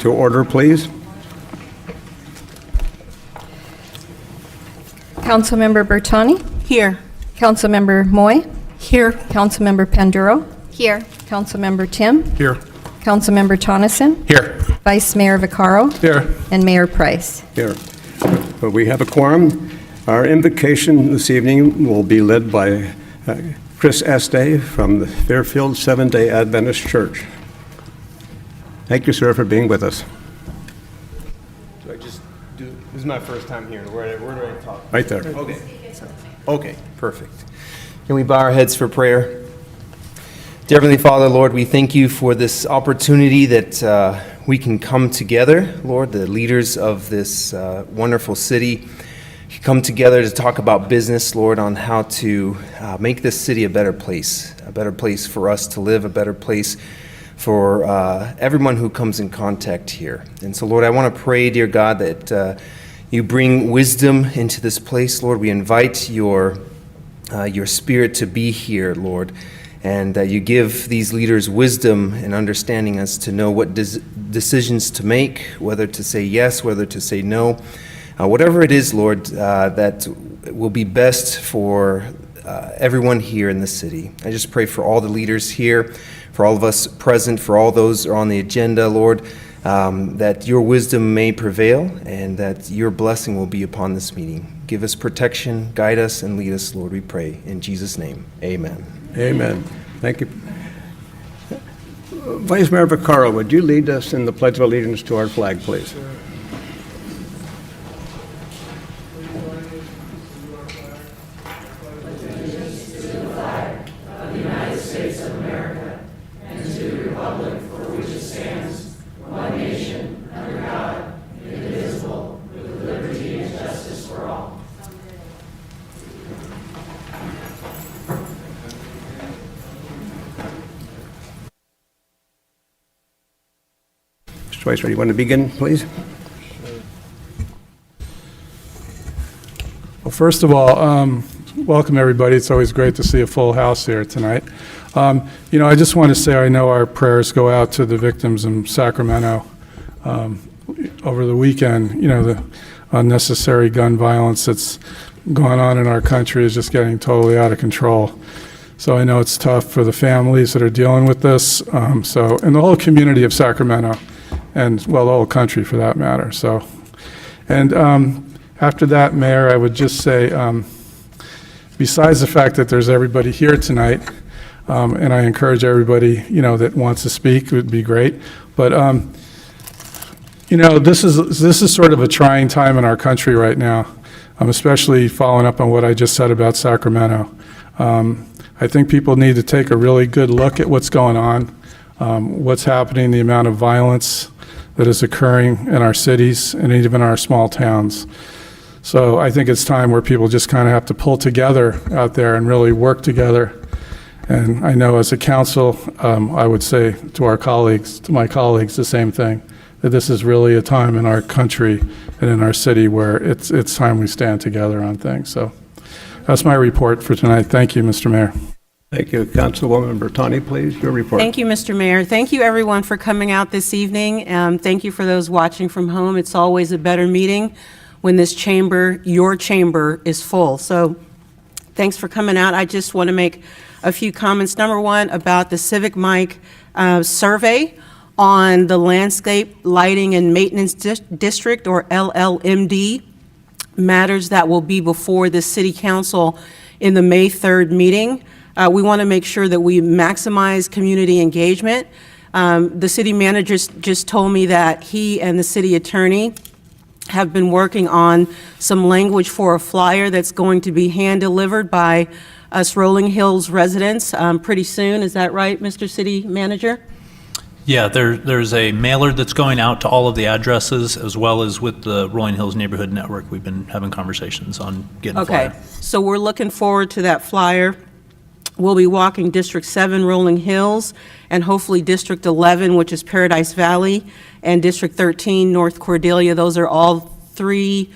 to order, please. Councilmember Bertani. Here. Councilmember Moy. Here. Councilmember Panduro. Here. Councilmember Tim. Here. Councilmember Tonneson. Here. Vice Mayor Vaccaro. Here. And Mayor Price. Here. We have a quorum. Our invocation this evening will be led by Chris Este from the Fairfield Seventh-day Adventist Church. Thank you, sir, for being with us. Do I just do, this is my first time here. Where do I talk? Right there. Okay. Okay, perfect. Can we bow our heads for prayer? Dear Heavenly Father, Lord, we thank you for this opportunity that we can come together, Lord, the leaders of this wonderful city, come together to talk about business, Lord, on how to make this city a better place for us to live, a better place for everyone who comes in contact here. And so, Lord, I want to pray, dear God, that you bring wisdom into this place, Lord. We invite your spirit to be here, Lord, and that you give these leaders wisdom and understanding as to know what decisions to make, whether to say yes, whether to say no. Whatever it is, Lord, that will be best for everyone here in the city. I just pray for all the leaders here, for all of us present, for all those who are on the agenda, Lord, that your wisdom may prevail and that your blessing will be upon this meeting. Give us protection, guide us, and lead us, Lord, we pray. In Jesus' name, amen. Amen. Thank you. Vice Mayor Vaccaro, would you lead us in the Pledge of Allegiance to our flag, please? Schweitzer, you want to begin, please? Well, first of all, welcome everybody. It's always great to see a full house here tonight. I just want to say I know our prayers go out to the victims in Sacramento over the weekend. The unnecessary gun violence that's going on in our country is just getting totally out of control. So I know it's tough for the families that are dealing with this. And the whole community of Sacramento. And, well, the whole country for that matter. After that, Mayor, I would just say, besides the fact that there's everybody here tonight, and I encourage everybody, that wants to speak, it would be great. But, this is sort of a trying time in our country right now, especially following up on what I just said about Sacramento. I think people need to take a really good look at what's going on, what's happening, the amount of violence that is occurring in our cities and even our small towns. So I think it's time where people just kind of have to pull together out there and really work together. And I know as a council, I would say to my colleagues, the same thing, that this is really a time in our country and in our city where it's time we stand together on things. So that's my report for tonight. Thank you, Mr. Mayor. Thank you. Councilwoman Bertani, please, your report. Thank you, Mr. Mayor. Thank you, everyone, for coming out this evening. Thank you for those watching from home. It's always a better meeting when this chamber, your chamber, is full. So thanks for coming out. I just want to make a few comments. Number one, about the Civic Mike survey on the Landscape Lighting and Maintenance District, or LLMD, matters that will be before the City Council in the May 3rd meeting. We want to make sure that we maximize community engagement. The city manager just told me that he and the city attorney have been working on some language for a flyer that's going to be hand-delivered by us Rolling Hills residents pretty soon. Is that right, Mr. City Manager? Yeah, there's a mailer that's going out to all of the addresses, as well as with the Rolling Hills Neighborhood Network. We've been having conversations on getting a flyer. Okay, so we're looking forward to that flyer. We'll be walking District 7, Rolling Hills, and hopefully District 11, which is Paradise Valley, and District 13, North Cordelia. Those are all three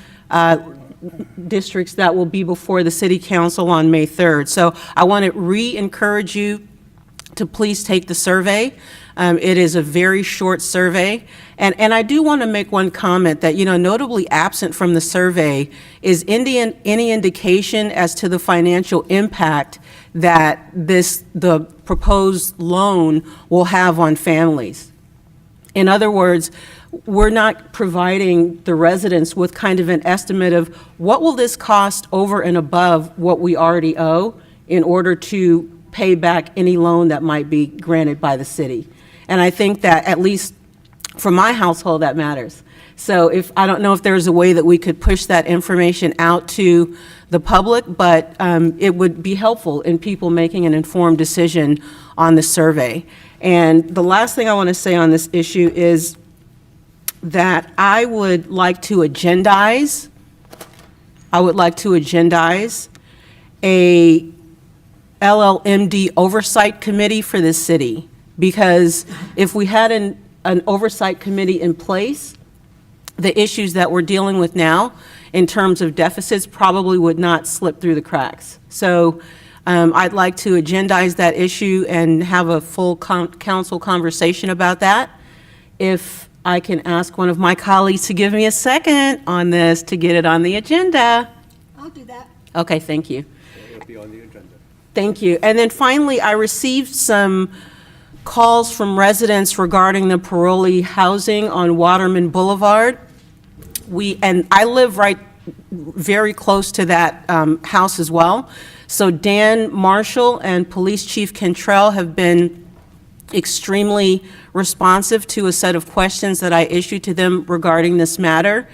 districts that will be before the City Council on May 3rd. So I want to re-encourage you to please take the survey. It is a very short survey. And I do want to make one comment that, notably absent from the survey is any indication as to the financial impact that the proposed loan will have on families. In other words, we're not providing the residents with kind of an estimate of what will this cost over and above what we already owe in order to pay back any loan that might be granted by the city. And I think that, at least for my household, that matters. So I don't know if there's a way that we could push that information out to the public, but it would be helpful in people making an informed decision on the survey. And the last thing I want to say on this issue is that I would like to agendize a LLMD oversight committee for this city, because if we had an oversight committee in place, the issues that we're dealing with now in terms of deficits probably would not slip through the cracks. So I'd like to agendize that issue and have a full council conversation about that. If I can ask one of my colleagues to give me a second on this to get it on the agenda. I'll do that. Okay, thank you. It'll be on the agenda. Thank you. And then finally, I received some calls from residents regarding the parolee housing on Waterman Boulevard. And I live very close to that house as well. So Dan Marshall and Police Chief Cantrell have been extremely responsive to a set of questions that I issued to them regarding this matter.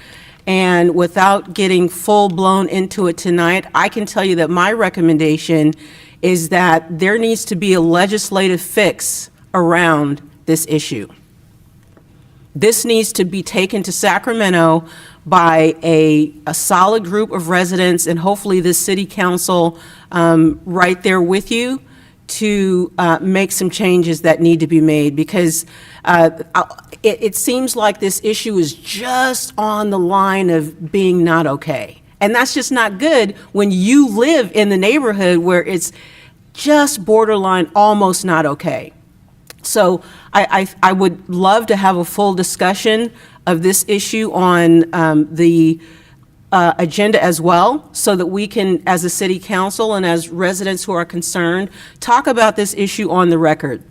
And without getting full-blown into it tonight, I can tell you that my recommendation is that there needs to be a legislative fix around this issue. This needs to be taken to Sacramento by a solid group of residents, and hopefully this city council right there with you to make some changes that need to be made, because it seems like this issue is just on the line of being not okay. And that's just not good when you live in the neighborhood where it's just borderline almost not okay. So I would love to have a full discussion of this issue on the agenda as well, so that we can, as a city council and as residents who are concerned, talk about this issue on the record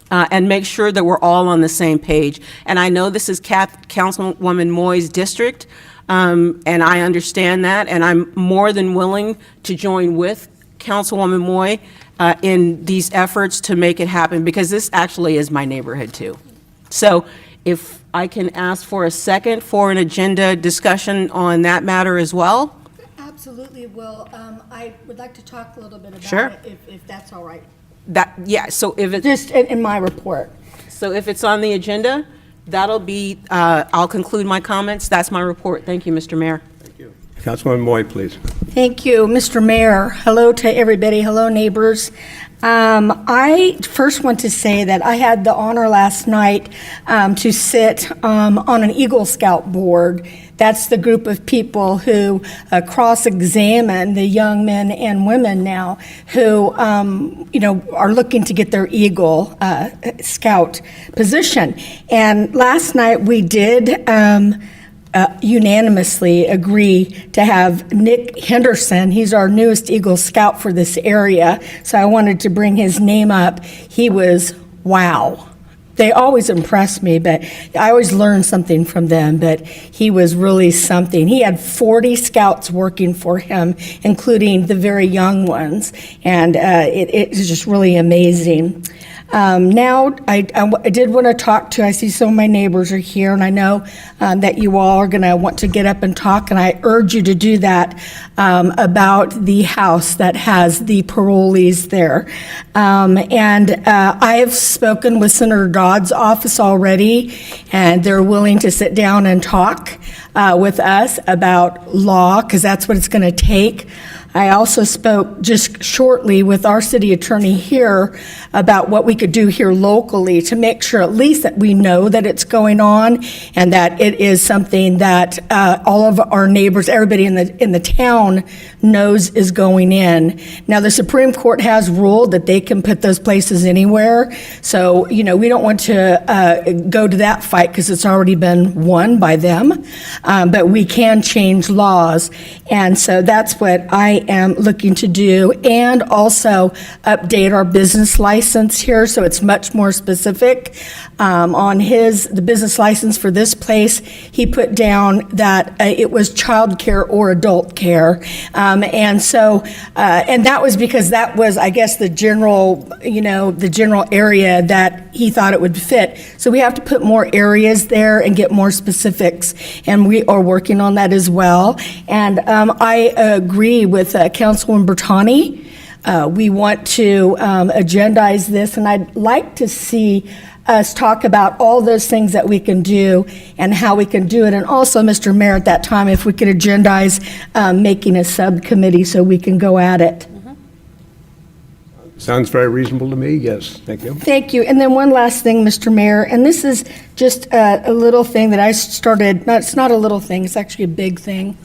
and make sure that we're all on the same page. And I know this is Councilwoman Moy's district, and I understand that, and I'm more than willing to join with Councilwoman Moy in these efforts to make it happen, because this actually is my neighborhood too. So if I can ask for a second for an agenda discussion on that matter as well? Absolutely will. I would like to talk a little bit about Sure. it, if that's all right. Yeah, so if it's, Just in my report. so if it's on the agenda, that'll be, I'll conclude my comments. That's my report. Thank you, Mr. Mayor. Councilman Moy, please. Thank you, Mr. Mayor. Hello to everybody. Hello, neighbors. I first want to say that I had the honor last night to sit on an Eagle Scout board. That's the group of people who cross-examine the young men and women now who, are looking to get their Eagle Scout position. And last night we did unanimously agree to have Nick Henderson. He's our newest Eagle Scout for this area, so I wanted to bring his name up. He was, wow. They always impress me, but I always learn something from them, but he was really something. He had 40 scouts working for him, including the very young ones, and it was just really amazing. Now, I did want to talk to, I see some of my neighbors are here, and I know that you all are going to want to get up and talk, and I urge you to do that about the house that has the parolees there. And I have spoken with Senator Dodd's office already, and they're willing to sit down and talk with us about law, because that's what it's going to take. I also spoke just shortly with our city attorney here about what we could do here locally to make sure at least that we know that it's going on and that it is something that all of our neighbors, everybody in the town knows is going in. Now, the Supreme Court has ruled that they can put those places anywhere. So, we don't want to go to that fight because it's already been won by them. But we can change laws. And so that's what I am looking to do, and also update our business license here so it's much more specific. On the business license for this place, he put down that it was childcare or adult care. And that was because that was, I guess, the general area that he thought it would fit. So we have to put more areas there and get more specifics, and we are working on that as well. And I agree with Councilwoman Bertani. We want to agendize this, and I'd like to see us talk about all those things that we can do and how we can do it. And also, Mr. Mayor, at that time, if we could agendize making a subcommittee so we can go at it. Sounds very reasonable to me, yes, thank you. Thank you. And then one last thing, Mr. Mayor, and this is just a little thing that I started, it's not a little thing, it's actually a big thing.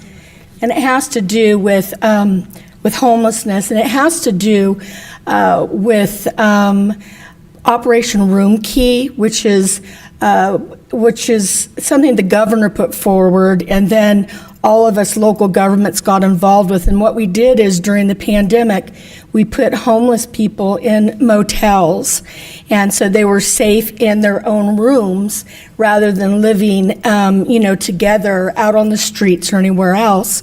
And it has to do with homelessness, and it has to do with Operation Room Key, which is something the governor put forward, and then all of us local governments got involved with. And what we did is during the pandemic, we put homeless people in motels. And so they were safe in their own rooms rather than living, together out on the streets or anywhere else.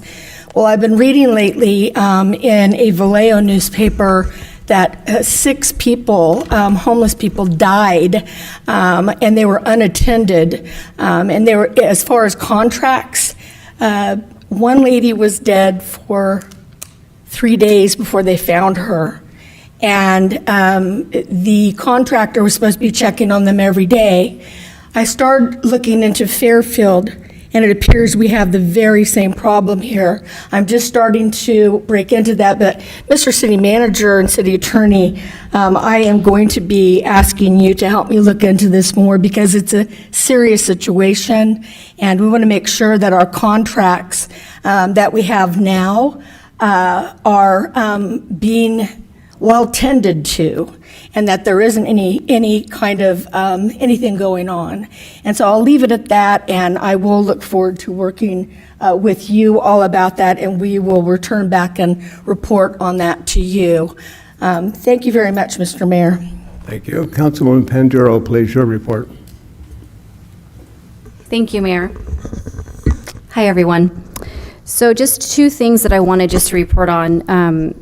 Well, I've been reading lately in a Vallejo newspaper that 6 people, homeless people, died, and they were unattended. And they were, as far as contracts, one lady was dead for 3 days before they found her. And the contractor was supposed to be checking on them every day. I started looking into Fairfield, and it appears we have the very same problem here. I'm just starting to break into that, but Mr. City Manager and City Attorney, I am going to be asking you to help me look into this more because it's a serious situation, and we want to make sure that our contracts that we have now are being well tended to, and that there isn't any kind of anything going on. And so I'll leave it at that, and I will look forward to working with you all about that, and we will return back and report on that to you. Thank you very much, Mr. Mayor. Thank you. Councilwoman Panduro, please, your report. Thank you, Mayor. Hi, everyone. So just 2 things that I want to just report on.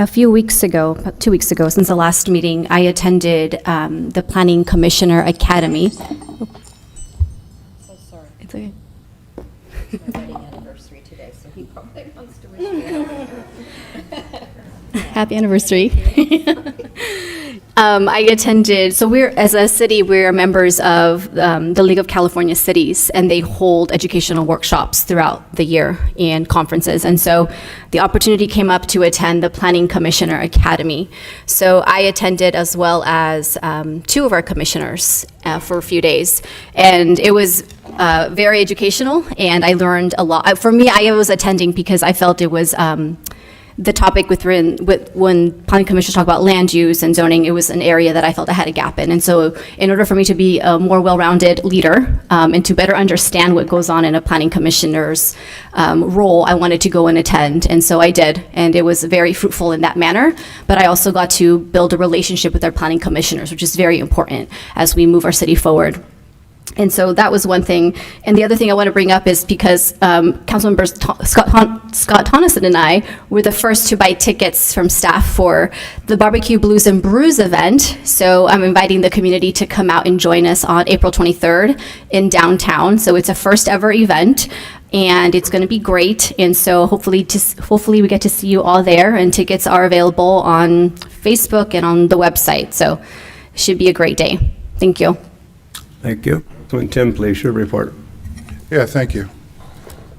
A few weeks ago, 2 weeks ago, since the last meeting, I attended the Planning Commissioner Academy. So sorry. It's okay. My wedding anniversary today, so he probably wants to wish me Happy anniversary. I attended, so as a city, we're members of the League of California Cities, and they hold educational workshops throughout the year and conferences. And so the opportunity came up to attend the Planning Commissioner Academy. So I attended as well as 2 of our commissioners for a few days. And it was very educational, and I learned a lot. For me, I was attending because I felt it was the topic when planning commissioners talk about land use and zoning, it was an area that I felt I had a gap in. And so in order for me to be a more well-rounded leader and to better understand what goes on in a planning commissioner's role, I wanted to go and attend. And so I did. And it was very fruitful in that manner. But I also got to build a relationship with our planning commissioners, which is very important as we move our city forward. And so that was one thing. And the other thing I want to bring up is because Councilmember Scott Tonneson and I were the first to buy tickets from staff for the Barbecue Blues and Brews event. So I'm inviting the community to come out and join us on April 23rd in downtown. So it's a first ever event, and it's going to be great. And so hopefully we get to see you all there, and tickets are available on Facebook and on the website. So it should be a great day. Thank you. Thank you. Tim, please, your report. Yeah, thank you.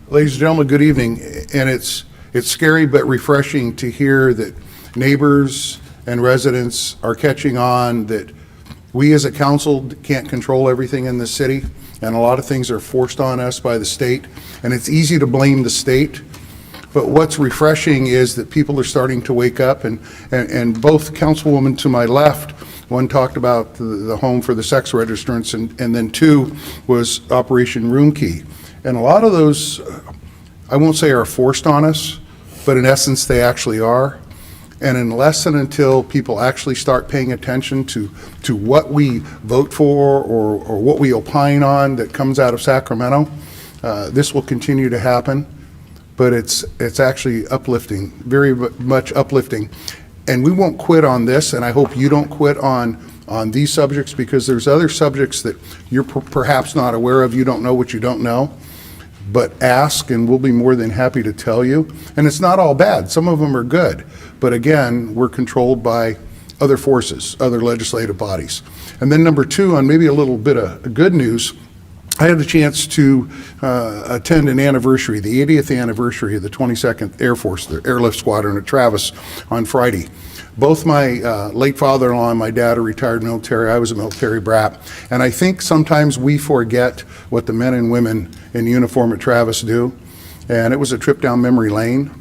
Ladies and gentlemen, good evening. And it's it's scary but refreshing to hear that neighbors and residents are catching on that we as a council can't control everything in this city, and a lot of things are forced on us by the state, and it's easy to blame the state. But what's refreshing is that people are starting to wake up, and both councilwomen to my left, one talked about the home for the sex registrants, and then two was Operation Room Key. And a lot of those, I won't say are forced on us, but in essence they actually are. And unless and until people actually start paying attention to what we vote for or what we opine on that comes out of Sacramento, this will continue to happen. But it's actually uplifting, very much uplifting. And we won't quit on this, and I hope you don't quit on these subjects, because there's other subjects that you're perhaps not aware of. You don't know what you don't know. But ask, and we'll be more than happy to tell you. And it's not all bad. Some of them are good. But again, we're controlled by other forces, other legislative bodies. And then number two, on maybe a little bit of good news, I had the chance to attend an anniversary, the 80th anniversary of the 22nd Air Force, the Airlift Squadron at Travis on Friday. Both my late father-in-law and my dad are retired military. I was a military brat. And I think sometimes we forget what the men and women in uniform at Travis do. And it was a trip down memory lane.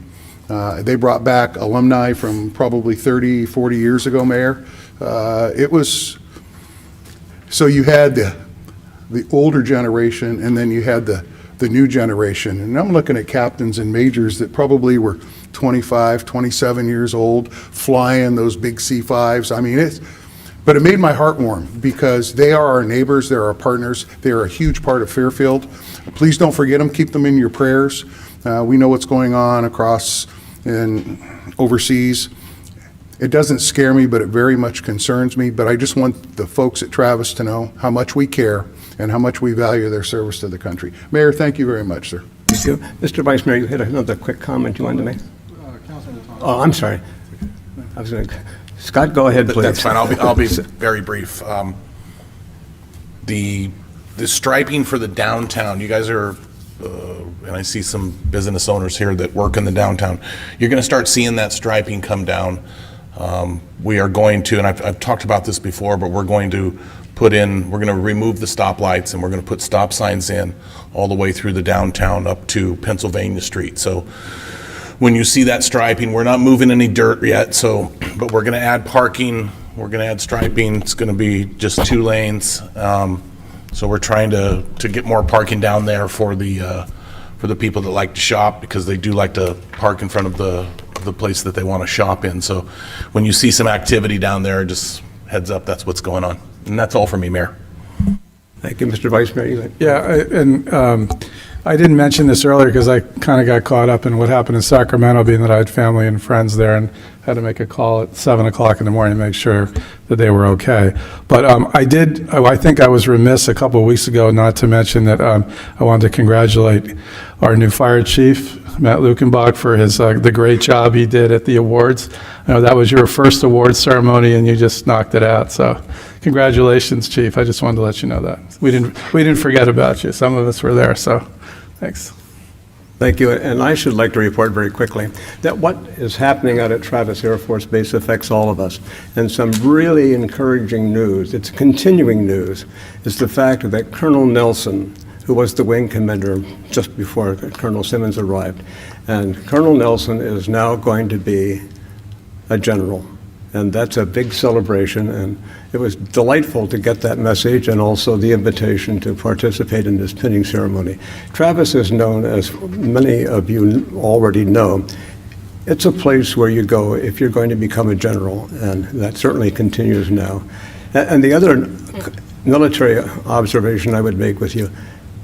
They brought back alumni from probably 30, 40 years ago, Mayor. It was, so you had the older generation, and then you had the new generation. And I'm looking at captains and majors that probably were 25, 27 years old, flying those big C-5s. I mean, but it made my heart warm, because they are our neighbors, they're our partners, they're a huge part of Fairfield. Please don't forget them, keep them in your prayers. We know what's going on across and overseas. It doesn't scare me, but it very much concerns me. But I just want the folks at Travis to know how much we care and how much we value their service to the country. Mayor, thank you very much, sir. Thank you. Mr. Vice Mayor, you had another quick comment you wanted to make? Oh, I'm sorry. I was going to, Scott, go ahead, please. That's fine. I'll be very brief. The striping for the downtown, you guys are, and I see some business owners here that work in the downtown. You're going to start seeing that striping come down. We are going to, and I've talked about this before, but we're going to we're going to remove the stoplights, and we're going to put stop signs in all the way through the downtown up to Pennsylvania Street. So when you see that striping, we're not moving any dirt yet, but we're going to add parking, we're going to add striping. It's going to be just 2 lanes. So we're trying to get more parking down there for the people that like to shop, because they do like to park in front of the place that they want to shop in. So when you see some activity down there, just heads up, that's what's going on. And that's all for me, Mayor. Thank you, Mr. Vice Mayor. Yeah, I didn't mention this earlier because I kind of got caught up in what happened in Sacramento, being that I had family and friends there and had to make a call at 7 o'clock in the morning to make sure that they were okay. But I think I was remiss a couple of weeks ago not to mention that I wanted to congratulate our new fire chief, Matt Lukenbach, for the great job he did at the awards. I know that was your first awards ceremony, and you just knocked it out. So congratulations, Chief. I just wanted to let you know that. We didn't forget about you. Some of us were there, so thanks. Thank you. And I should like to report very quickly that what is happening out at Travis Air Force Base affects all of us. And some really encouraging news, it's continuing news, is the fact that Colonel Nelson, who was the wing commander just before Colonel Simmons arrived, and Colonel Nelson is now going to be a general. And that's a big celebration, and it was delightful to get that message and also the invitation to participate in this pinning ceremony. Travis is known, as many of you already know, it's a place where you go if you're going to become a general, and that certainly continues now. And the other military observation I would make with you,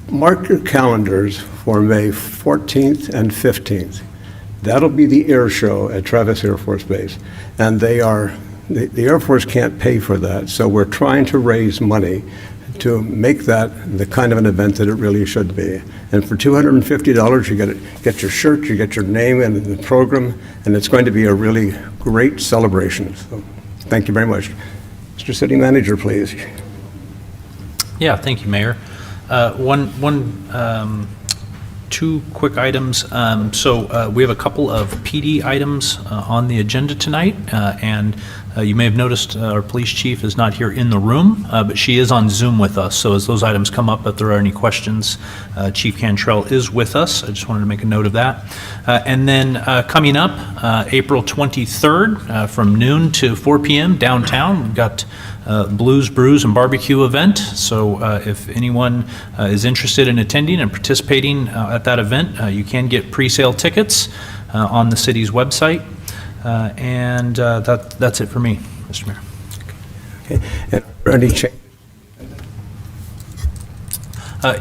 mark your calendars for May 14th and 15th. That'll be the air show at Travis Air Force Base. And the Air Force can't pay for that, so we're trying to raise money to make that the kind of an event that it really should be. And for $250, you get your shirt, you get your name and the program, and it's going to be a really great celebration. So thank you very much. Mr. City Manager, please. two quick items. So we have a couple of PD items on the agenda tonight, and you may have noticed our police chief is not here in the room, but she is on Zoom with us. So as those items come up, if there are any questions, Chief Cantrell is with us. I just wanted to make a note of that. And then coming up, April 23rd, from noon to 4 p.m. downtown, we've got Blues, Brews, and Barbecue event. So if anyone is interested in attending and participating at that event, you can get pre-sale tickets on the city's website. And that's it for me, Mr. Mayor. Okay. And are there any changes?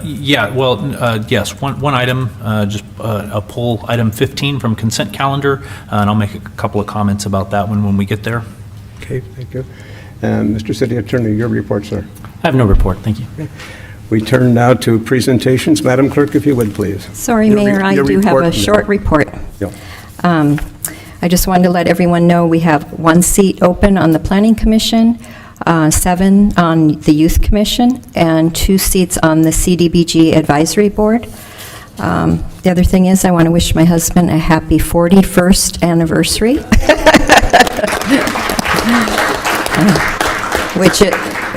Yeah, well, yes, one item, just a pull, item 15 from consent calendar, and I'll make a couple of comments about that one when we get there. Okay, thank you. And Mr. City Attorney, your report, sir. I have no report, thank you. Okay. We turn now to presentations. Madam Clerk, if you would, please. Sorry, Your Mayor, I your do have report a and short report. Yeah. I just wanted to let everyone know we have 1 seat open on the Planning Commission, 7 on the Youth Commission, and 2 seats on the CDBG Advisory Board. The other thing is I want to wish my husband a happy 41st anniversary,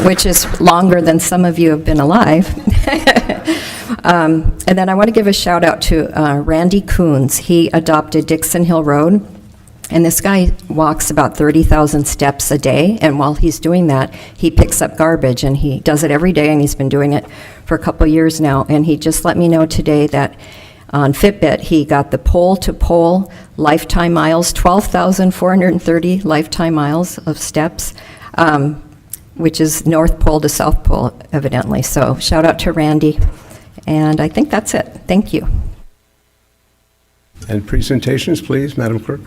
which is longer than some of you have been alive. And then I want to give a shout out to Randy Coons. He adopted Dixon Hill Road. And this guy walks about 30,000 steps a day, and while he's doing that, he picks up garbage, and he does it every day, and he's been doing it for a couple years now. And he just let me know today that on Fitbit, he got the pole-to-pole lifetime miles, 12,430 lifetime miles of steps, which is North Pole to South Pole, evidently. So shout out to Randy, and I think that's it. Thank you. And presentations, please, Madam Clerk.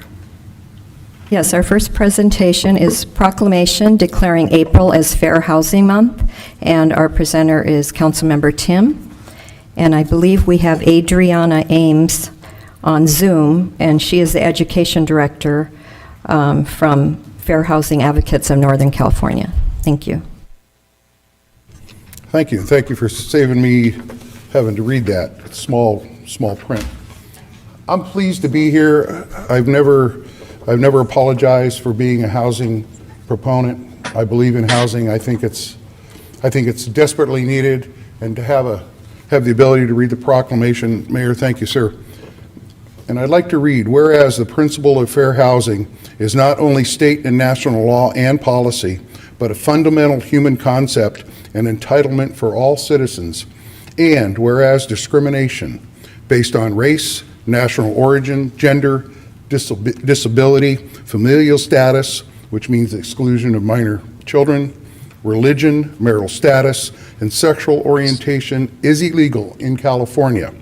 Yes, our first presentation is proclamation declaring April as Fair Housing Month, and our presenter is Councilmember Tim. And I believe we have Adriana Ames on Zoom, and she is the Education Director from Fair Housing Advocates of Northern California. Thank you. Thank you. Thank you for saving me having to read that. It's small print. I'm pleased to be here. I've never apologized for being a housing proponent. I believe in housing. I think it's desperately needed, and to have the ability to read the proclamation, Mayor, thank you, sir. And I'd like to read, whereas the principle of fair housing is not only state and national law and policy, but a fundamental human concept and entitlement for all citizens, and whereas discrimination based on race, national origin, gender, disability, familial status, which means exclusion of minor children, religion, marital status, and sexual orientation is illegal in California.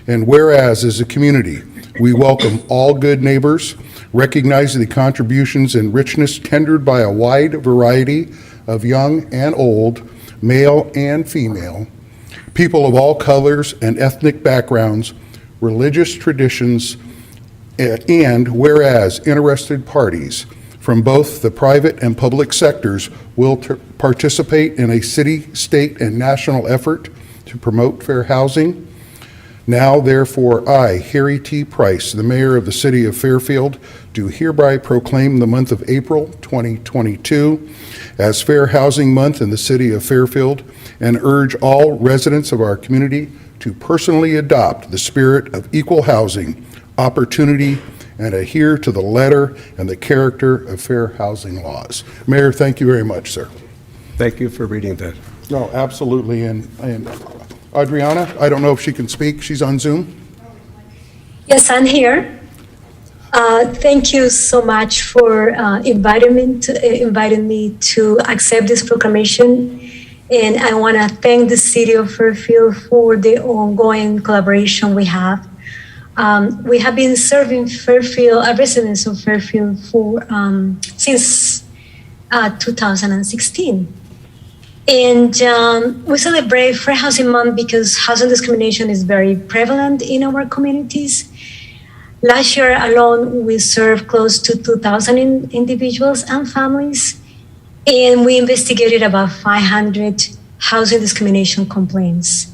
And whereas, as a community, we welcome all good neighbors, recognizing the contributions and richness tendered by a wide variety of young and old, male and female, people of all colors and ethnic backgrounds, religious traditions, and whereas interested parties from both the private and public sectors will participate in a city, state, and national effort to promote fair housing. Now, therefore, I, Harry T. Price, the mayor of the city of Fairfield, do hereby proclaim the month of April 2022 as Fair Housing Month in the city of Fairfield, and urge all residents of our community to personally adopt the spirit of equal housing opportunity and adhere to the letter and the character of fair housing laws. Mayor, thank you very much, sir. Thank you for reading that. No, absolutely. And Adriana, I don't know if she can speak. She's on Zoom. Yes, I'm here. Thank you so much for inviting me to accept this proclamation. And I want to thank the city of Fairfield for the ongoing collaboration we have. We have been serving Fairfield, residents of Fairfield for since 2016. And we celebrate Fair Housing Month because housing discrimination is very prevalent in our communities. Last year alone, we served close to 2,000 individuals and families, and we investigated about 500 housing discrimination complaints.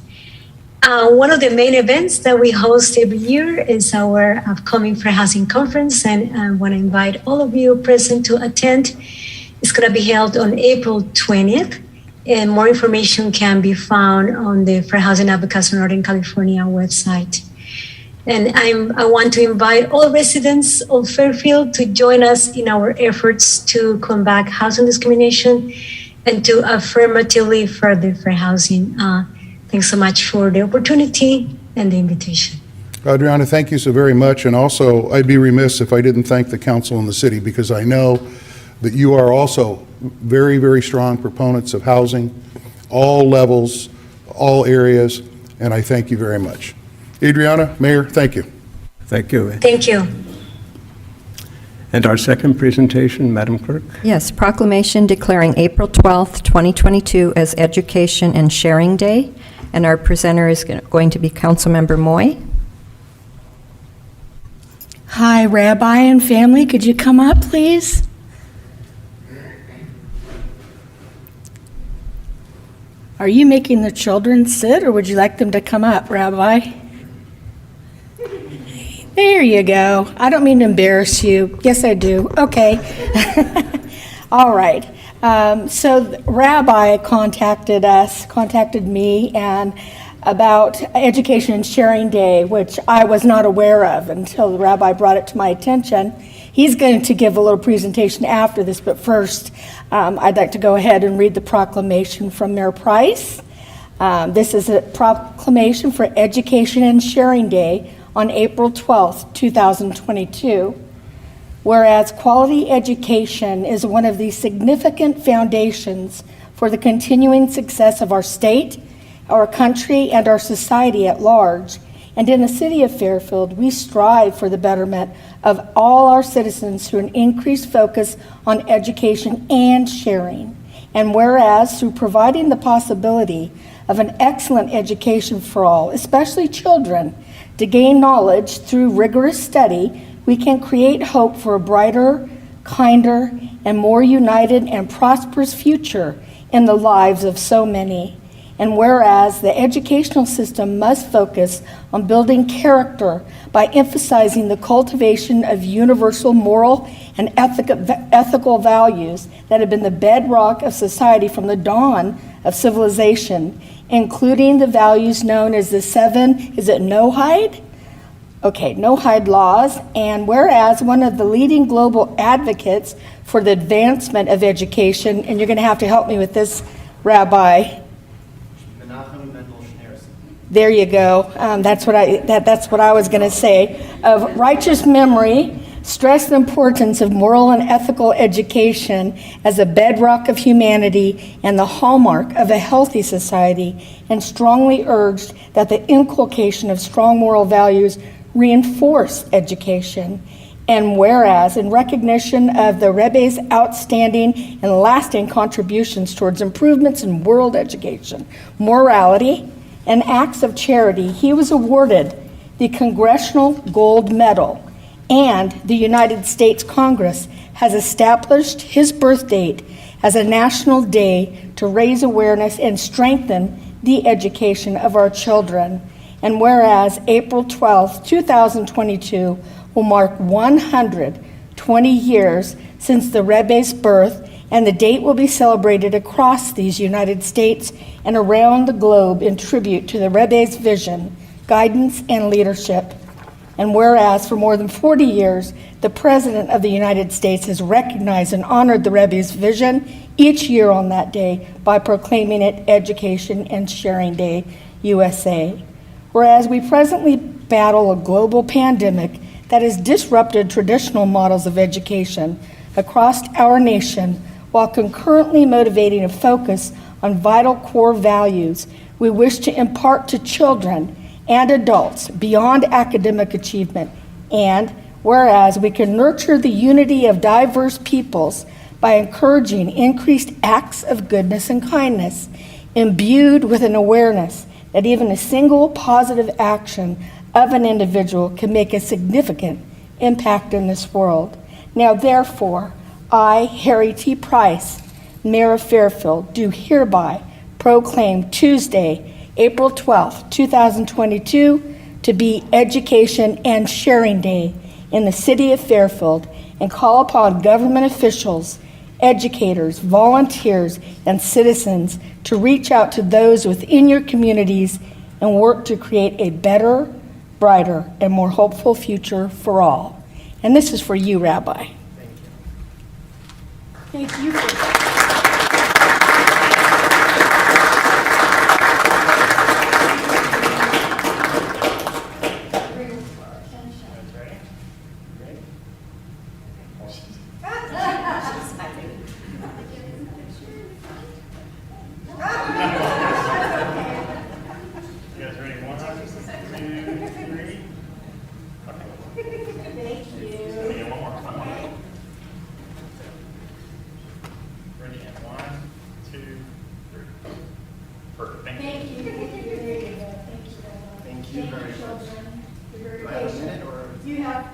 One of the main events that we host every year is our upcoming Fair Housing Conference, and I want to invite all of you present to attend. It's going to be held on April 20th, and more information can be found on the Fair Housing Advocacy Northern California website. And I want to invite all residents of Fairfield to join us in our efforts to combat housing discrimination and to affirmatively further fair housing. Thanks so much for the opportunity and the invitation. Adriana, thank you so very much. And also, I'd be remiss if I didn't thank the council and the city, because I know that you are also very, very strong proponents of housing, all levels, all areas, and I thank you very much. Adriana, Mayor, thank you. Thank you. Thank you. And our second presentation, Madam Clerk? Yes, proclamation declaring April 12th, 2022 as Education and Sharing Day. And our presenter is going to be Councilmember Moy. Hi, Rabbi and family. Could you come up, please? Are you making the children sit, or would you like them to come up, Rabbi? There you go. I don't mean to embarrass you. Yes, I do. Okay. All right. So Rabbi contacted me and about Education and Sharing Day, which I was not aware of until the Rabbi brought it to my attention. He's going to give a little presentation after this, but first I'd like to go ahead and read the proclamation from Mayor Price. This is a proclamation for Education and Sharing Day on April 12th, 2022. Whereas quality education is one of the significant foundations for the continuing success of our state, our country, and our society at large. And in the city of Fairfield, we strive for the betterment of all our citizens through an increased focus on education and sharing. And whereas through providing the possibility of an excellent education for all, especially children, to gain knowledge through rigorous study, we can create hope for a brighter, kinder, and more united and prosperous future in the lives of so many. And whereas the educational system must focus on building character by emphasizing the cultivation of universal moral and ethical values that have been the bedrock of society from the dawn of civilization, including the values known as the no-hide laws. And whereas one of the leading global advocates for the advancement of education, and you're going to have to help me with this, Rabbi. There you go. That's what I was going to say. Of righteous memory, stressed the importance of moral and ethical education as a bedrock of humanity and the hallmark of a healthy society, and strongly urged that the inculcation of strong moral values reinforce education. And whereas, in recognition of the Rebbe's outstanding and lasting contributions towards improvements in world education, morality, and acts of charity, he was awarded the Congressional Gold Medal, and the United States Congress has established his birth date as a national day to raise awareness and strengthen the education of our children. And whereas April 12th, 2022 will mark 120 years since the Rebbe's birth, and the date will be celebrated across these United States and around the globe in tribute to the Rebbe's vision, guidance, and leadership. And whereas for more than 40 years, the President of the United States has recognized and honored the Rebbe's vision each year on that day by proclaiming it Education and Sharing Day, USA. Whereas we presently battle a global pandemic that has disrupted traditional models of education across our nation, while concurrently motivating a focus on vital core values we wish to impart to children and adults beyond academic achievement. And whereas we can nurture the unity of diverse peoples by encouraging increased acts of goodness and kindness, imbued with an awareness that even a single positive action of an individual can make a significant impact in this world. Now, therefore, I, Harry T. Price, Mayor of Fairfield, do hereby proclaim Tuesday, April 12th, 2022, to be Education and Sharing Day in the city of Fairfield, and call upon government officials, educators, volunteers, and citizens to reach out to those within your communities and work to create a better, brighter, and more hopeful future for all. And this is for you, Rabbi. Thank you.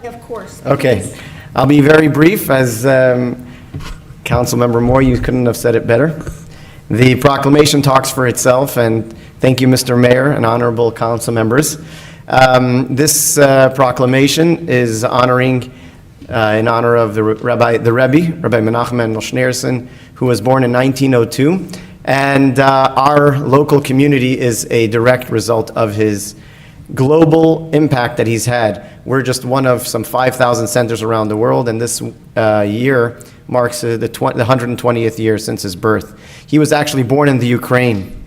Of course. Okay, I'll be very brief. As Councilmember Moore, you couldn't have said it better. The proclamation talks for itself, and thank you, Mr. Mayor and honorable council members. This proclamation is honoring, in honor of the Rabbi Menachem Mendel Schneerson, who was born in 1902, and our local community is a direct result of his global impact that he's had. We're just one of some 5,000 centers around the world, and this year marks the 120th year since his birth. He was actually born in the Ukraine,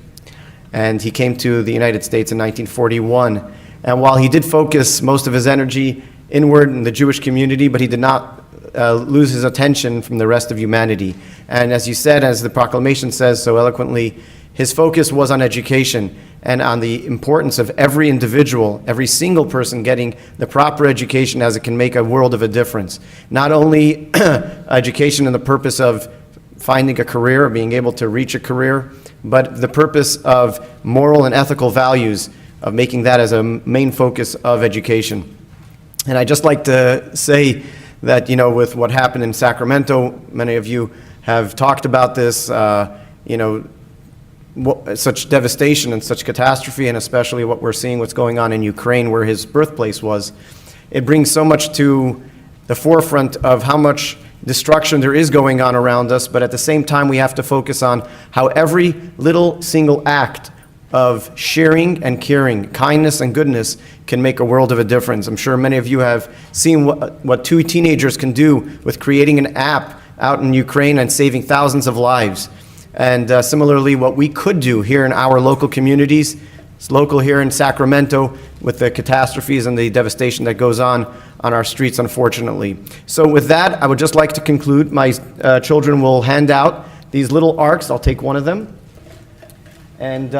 and he came to the United States in 1941. And while he did focus most of his energy inward in the Jewish community, but he did not lose his attention from the rest of humanity. And as you said, as the proclamation says so eloquently, his focus was on education and on the importance of every individual, every single person getting the proper education, as it can make a world of a difference. Not only education in the purpose of finding a career or being able to reach a career, but the purpose of moral and ethical values, of making that as a main focus of education. And I'd just like to say that, you know, with what happened in Sacramento, many of you have talked about this, such devastation and such catastrophe, and especially what we're seeing, what's going on in Ukraine, where his birthplace was. It brings so much to the forefront of how much destruction there is going on around us, but at the same time, we have to focus on how every little single act of sharing and caring, kindness and goodness, can make a world of a difference. I'm sure many of you have seen what two teenagers can do with creating an app out in Ukraine and saving thousands of lives. And similarly, what we could do here in our local communities, it's local here in Sacramento, with the catastrophes and the devastation that goes on our streets, unfortunately. So with that, I would just like to conclude. My children will hand out these little arcs. I'll take one of them. And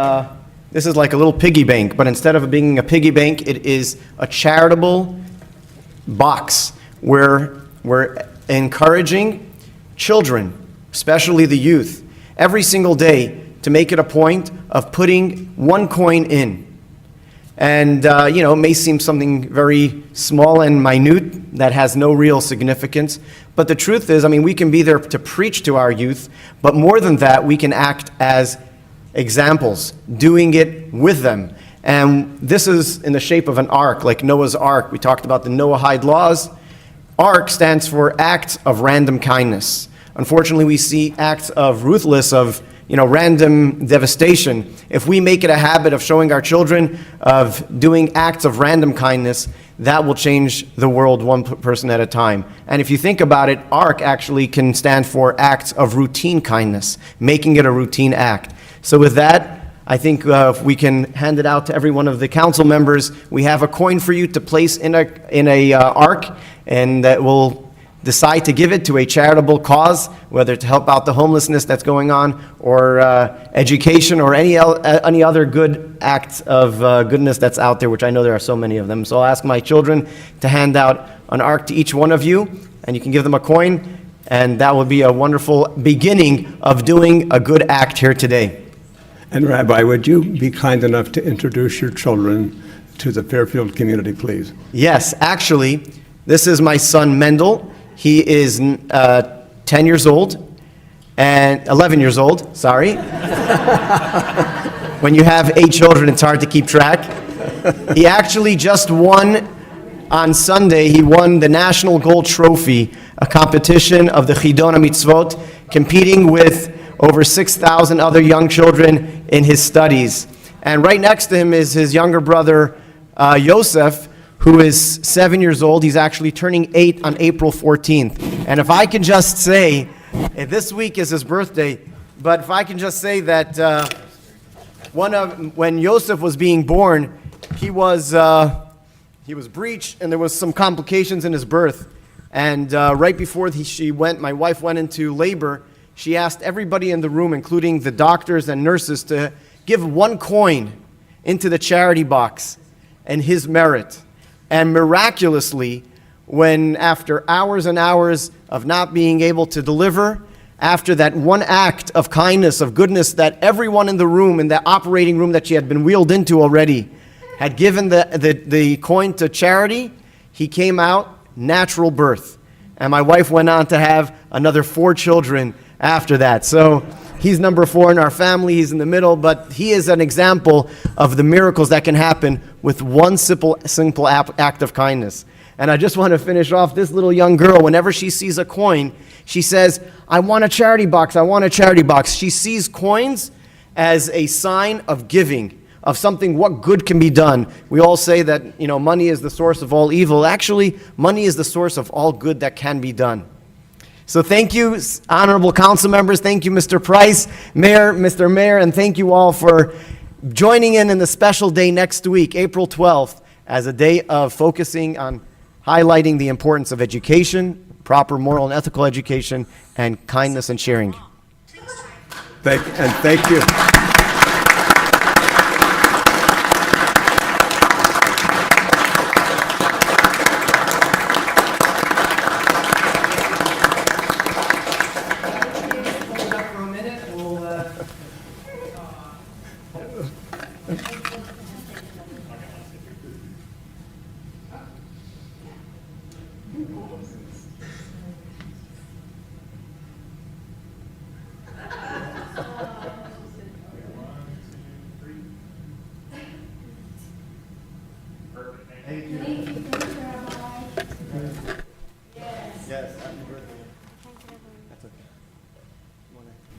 this is like a little piggy bank, but instead of being a piggy bank, it is a charitable box where we're encouraging children, especially the youth, every single day to make it a point of putting one coin in. And, it may seem something very small and minute that has no real significance. But the truth is, we can be there to preach to our youth, but more than that, we can act as examples, doing it with them. And this is in the shape of an ark, like Noah's Ark. We talked about the Noahide laws. ARK stands for acts of random kindness. Unfortunately, we see acts of ruthless, of random devastation. If we make it a habit of showing our children of doing acts of random kindness, that will change the world one person at a time. And if you think about it, ARK actually can stand for acts of routine kindness, making it a routine act. So with that, I think if we can hand it out to every one of the council members, we have a coin for you to place in a ARK, and that will decide to give it to a charitable cause, whether to help out the homelessness that's going on, or education, or any other good acts of goodness that's out there, which I know there are so many of them. So I'll ask my children to hand out an ARK to each one of you, and you can give them a coin, and that will be a wonderful beginning of doing a good act here today. And Rabbi, would you be kind enough to introduce your children to the Fairfield community, please? Yes, actually, this is my son Mendel. He is 10 years old, and 11 years old, sorry. When you have 8 children, it's hard to keep track. He actually just won on Sunday. He won the National Gold Trophy, a competition of the Chidon HaMitzvot, competing with over 6,000 other young children in his studies. And right next to him is his younger brother, Yosef, who is 7 years old. He's actually turning 8 on April 14th. And if I can just say, this week is his birthday, but if I can just say that when Yosef was being born, he was breached, and there was some complications in his birth. And right before my wife went into labor, she asked everybody in the room, including the doctors and nurses, to give 1 coin into the charity box in his merit. And miraculously, when after hours and hours of not being able to deliver, after that one act of kindness, of goodness that everyone in the room, in the operating room that she had been wheeled into already, had given the coin to charity, he came out natural birth. And my wife went on to have another 4 children after that. So he's number 4 in our family. He's in the middle, but he is an example of the miracles that can happen with one simple act of kindness. And I just want to finish off, this little young girl, whenever she sees a coin, she says, I want a charity box, I want a charity box. She sees coins as a sign of giving, of something, what good can be done. We all say that, money is the source of all evil. Actually, money is the source of all good that can be done. So thank you, honorable council members. Thank you, Mr. Price, Mayor, Mr. Mayor, and thank you all for joining in the special day next week, April 12th, as a day of focusing on highlighting the importance of education, proper moral and ethical education, and kindness and sharing. Thank you.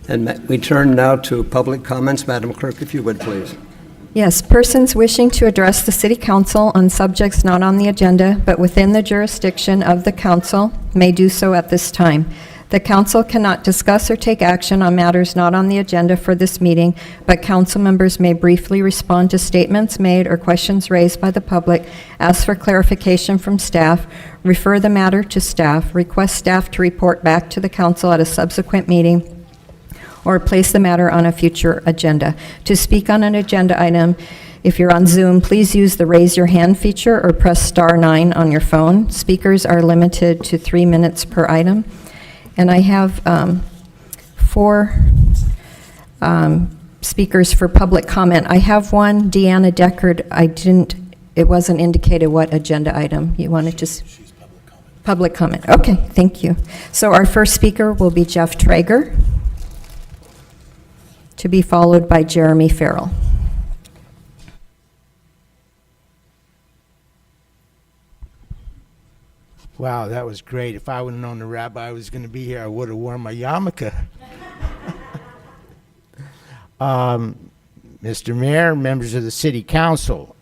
And we turn now to public comments. Madam Clerk, if you would, please. Yes, persons wishing to address the City Council on subjects not on the agenda but within the jurisdiction of the council may do so at this time. The council cannot discuss or take action on matters not on the agenda for this meeting, but council members may briefly respond to statements made or questions raised by the public, ask for clarification from staff, refer the matter to staff, request staff to report back to the council at a subsequent meeting, or place the matter on a future agenda. To speak on an agenda item, if you're on Zoom, please use the raise your hand feature or press *9 on your phone. Speakers are limited to 3 minutes per item. And I have 4 speakers for public comment. I have one, Deanna Deckard. It wasn't indicated what agenda item. You wanted to? She's public comment. Okay, thank you. So our first speaker will be Jeff Traeger, to be followed by Jeremy Farrell. Wow, that was great. If I would have known the rabbi was going to be here, I would have worn my yarmulke. Mr. Mayor, members of the City Council,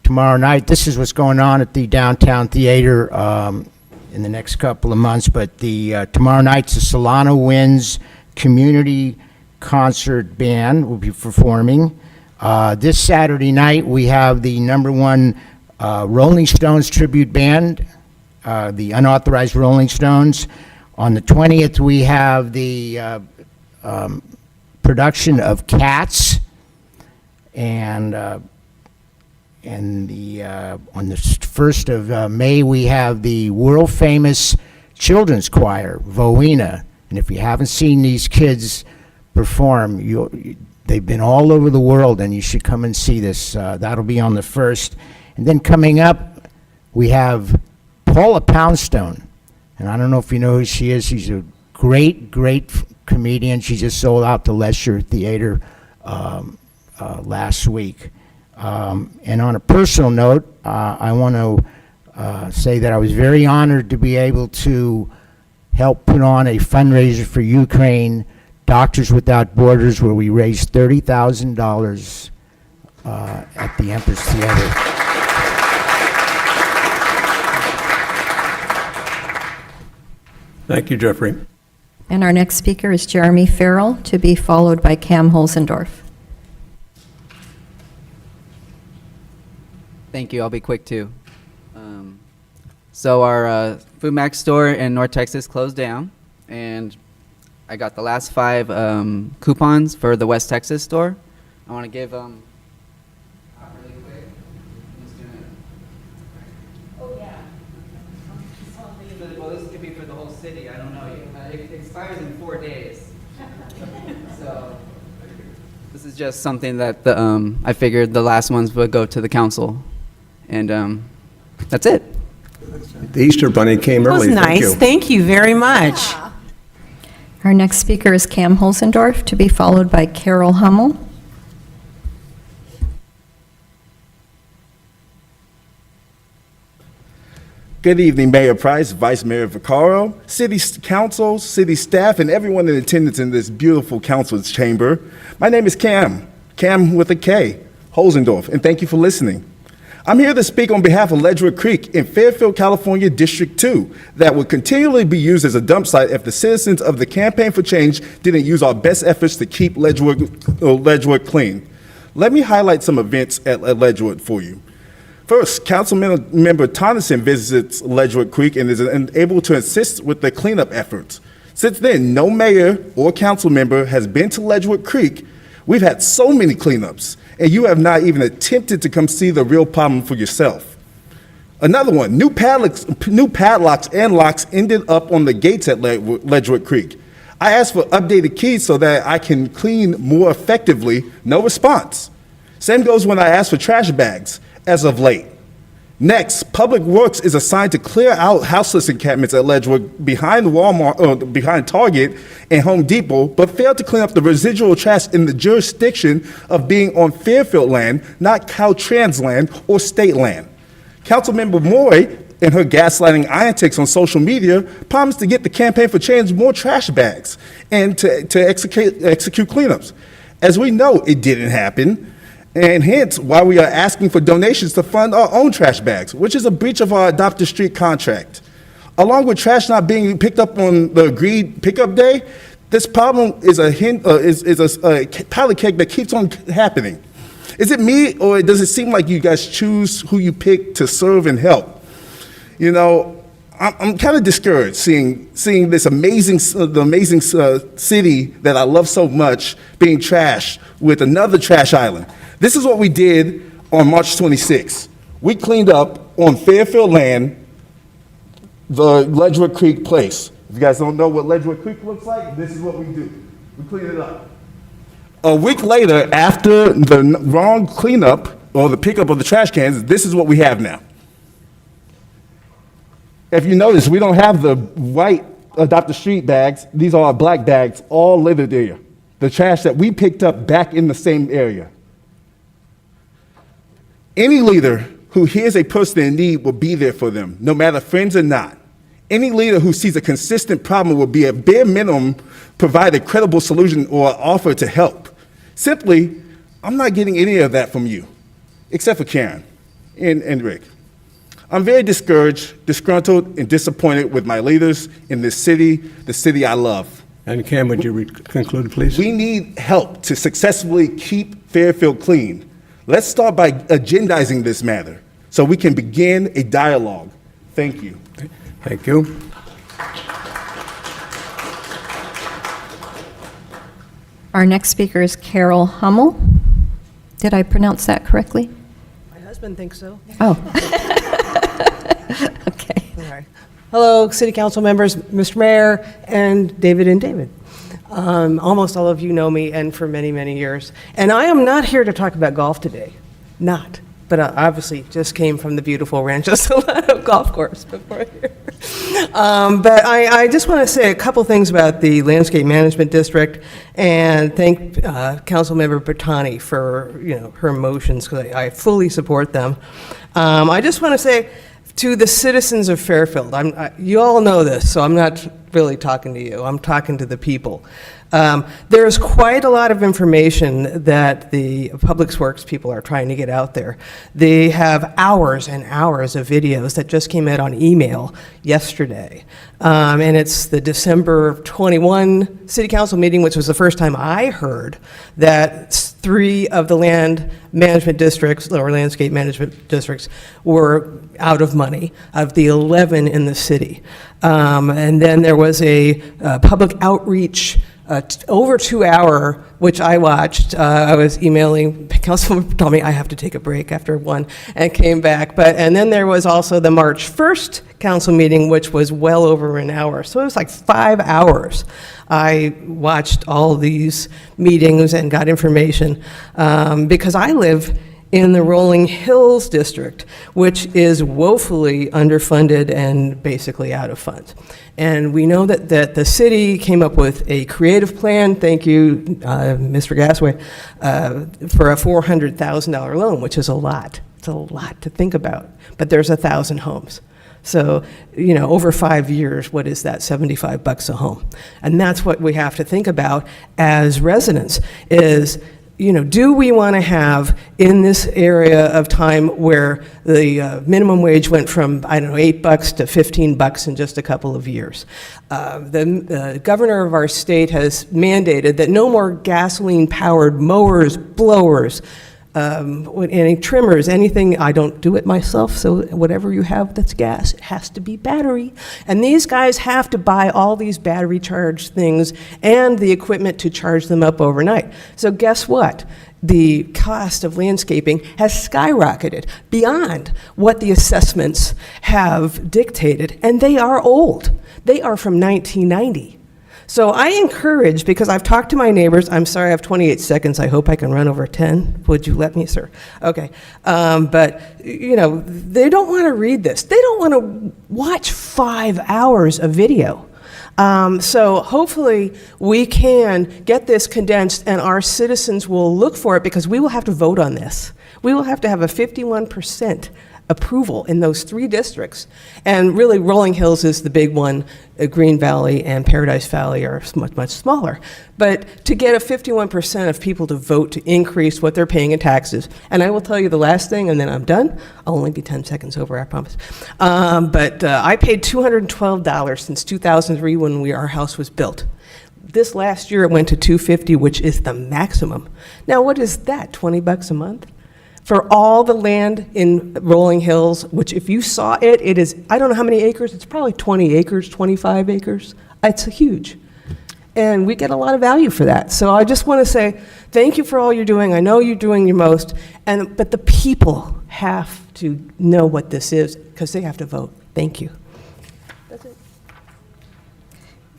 tomorrow night, this is what's going on at the Downtown Theater in the next couple of months, but tomorrow night's the Solano Winds Community Concert Band will be performing. This Saturday night, we have the #1 Rolling Stones tribute band, the Unauthorized Rolling Stones. On the 20th, we have the production of Cats, and on the 1st of May, we have the world-famous children's choir, Voena. And if you haven't seen these kids perform, they've been all over the world, and you should come and see this. That'll be on the 1st. And then coming up, we have Paula Poundstone. And I don't know if you know who she is. She's a great, great comedian. She just sold out the Leisure Theater last week. And on a personal note, I want to say that I was very honored to be able to help put on a fundraiser for Ukraine, Doctors Without Borders, where we raised $30,000 at the Empress Theater. Thank you, Jeffrey. And our next speaker is Jeremy Farrell, to be followed by Cam Holzendorf. Thank you. I'll be quick too. So our Food Max store in North Texas closed down, and I got the last 5 coupons for the West Texas store. I want to give really quick. I'm just gonna. Oh yeah. Well, this could be for the whole city. I don't know. It expires in 4 days. So this is just something that I figured the last ones would go to the council, and that's it. The Easter Bunny came That was early. Thank nice. you. Thank you very much. Our next speaker is Cam Holzendorf, to be followed by Carol Hummel. Good evening, Mayor Price, Vice Mayor Vaccaro, City Council, City staff, and everyone in attendance in this beautiful council's chamber. My name is Cam with a K, Holzendorf, and thank you for listening. I'm here to speak on behalf of Ledgewood Creek in Fairfield, California, District 2, that will continually be used as a dump site if the citizens of the Campaign for Change didn't use our best efforts to keep Ledgewood clean. Let me highlight some events at Ledgewood for you. First, Councilmember Tonneson visits Ledgewood Creek and is able to assist with the cleanup efforts. Since then, no mayor or council member has been to Ledgewood Creek. We've had so many cleanups, and you have not even attempted to come see the real problem for yourself. Another one, new padlocks and locks ended up on the gates at Ledgewood Creek. I asked for updated keys so that I can clean more effectively. No response. Same goes when I asked for trash bags as of late. Next, Public Works is assigned to clear out houseless encampments at Ledgewood behind Walmart, behind Target and Home Depot, but failed to clean up the residual trash in the jurisdiction of being on Fairfield land, not Caltrans land or state land. Councilmember Moy, in her gaslighting antics on social media, promised to get the Campaign for Change more trash bags and to execute cleanups. As we know, it didn't happen. And hence why we are asking for donations to fund our own trash bags, which is a breach of our Adopt a Street contract. Along with trash not being picked up on the agreed pickup day, this problem is a powder keg that keeps on happening. Is it me, or does it seem like you guys choose who you pick to serve and help? You know, I'm kind of discouraged seeing this amazing city that I love so much being trashed with another trash island. This is what we did on March 26th. We cleaned up on Fairfield land, the Ledgewood Creek place. If you guys don't know what Ledgewood Creek looks like, this is what we do. We clean it up. A week later, after the wrong cleanup or the pickup of the trash cans, this is what we have now. If you notice, we don't have the white Adopt a Street bags. These are our black bags, all littered there. The trash that we picked up back in the same area. Any leader who hears a person in need will be there for them, no matter friends or not. Any leader who sees a consistent problem will be at bare minimum provide a credible solution or offer to help. Simply, I'm not getting any of that from you, except for Karen and Rick. I'm very discouraged, disgruntled, and disappointed with my leaders in this city, the city I love. And Cam, would you conclude, please? We need help to successfully keep Fairfield clean. Let's start by agendizing this matter so we can begin a dialogue. Thank you. Thank you. Our next speaker is Carol Hummel. Did I pronounce that correctly? My husband thinks so. Oh. Okay. Sorry. Hello, City Council members, Mr. Mayor, and David. Almost all of you know me, and for many, many years. And I am not here to talk about golf today. Not. But I obviously just came from the beautiful Rancho Solano golf course before here. But I just want to say a couple things about the Landscape Management District and thank Councilmember Bertani for, her motions, because I fully support them. I just want to say to the citizens of Fairfield, you all know this, so I'm not really talking to you. I'm talking to the people. There's quite a lot of information that the Public Works people are trying to get out there. They have hours and hours of videos that just came out on email yesterday. And it's the December 21 City Council meeting, which was the first time I heard that 3 of the land management districts, or landscape management districts, were out of money, of the 11 in the city. And then there was a public outreach over 2-hour, which I watched. I was emailing, Councilman told me I have to take a break after 1 and came back. And then there was also the March 1st council meeting, which was well over an hour. So it was like 5 hours. I watched all these meetings and got information because I live in the Rolling Hills district, which is woefully underfunded and basically out of funds. And we know that the city came up with a creative plan, thank you, Mr. Gasway, for a $400,000 loan, which is a lot. It's a lot to think about, but there's 1,000 homes. So, over 5 years, what is that? $75 a home. And that's what we have to think about as residents is, do we want to have in this area of time where the minimum wage went from, $8 to $15 in just a couple of years? The governor of our state has mandated that no more gasoline-powered mowers, blowers, any trimmers, anything. I don't do it myself, so whatever you have that's gas, it has to be battery. And these guys have to buy all these battery charged things and the equipment to charge them up overnight. So guess what? The cost of landscaping has skyrocketed beyond what the assessments have dictated, and they are old. They are from 1990. So I encourage, because I've talked to my neighbors, I'm sorry, I have 28 seconds, I hope I can run over 10. Would you let me, sir? Okay. But, they don't want to read this. They don't want to watch 5 hours of video. So hopefully we can get this condensed and our citizens will look for it because we will have to vote on this. We will have to have a 51% approval in those 3 districts. And really, Rolling Hills is the big one. Green Valley and Paradise Valley are much, much smaller. But to get a 51% of people to vote to increase what they're paying in taxes, and I will tell you the last thing, and then I'm done. I'll only be 10 seconds over, I promise. But I paid $212 since 2003 when our house was built. This last year, it went to $250, which is the maximum. Now, what is that, $20 a month? For all the land in Rolling Hills, which if you saw it, it is, I don't know how many acres, it's probably 20 acres, 25 acres. It's huge. And we get a lot of value for that. So I just want to say thank you for all you're doing. I know you're doing your most, but the people have to know what this is because they have to vote. Thank you. That's it.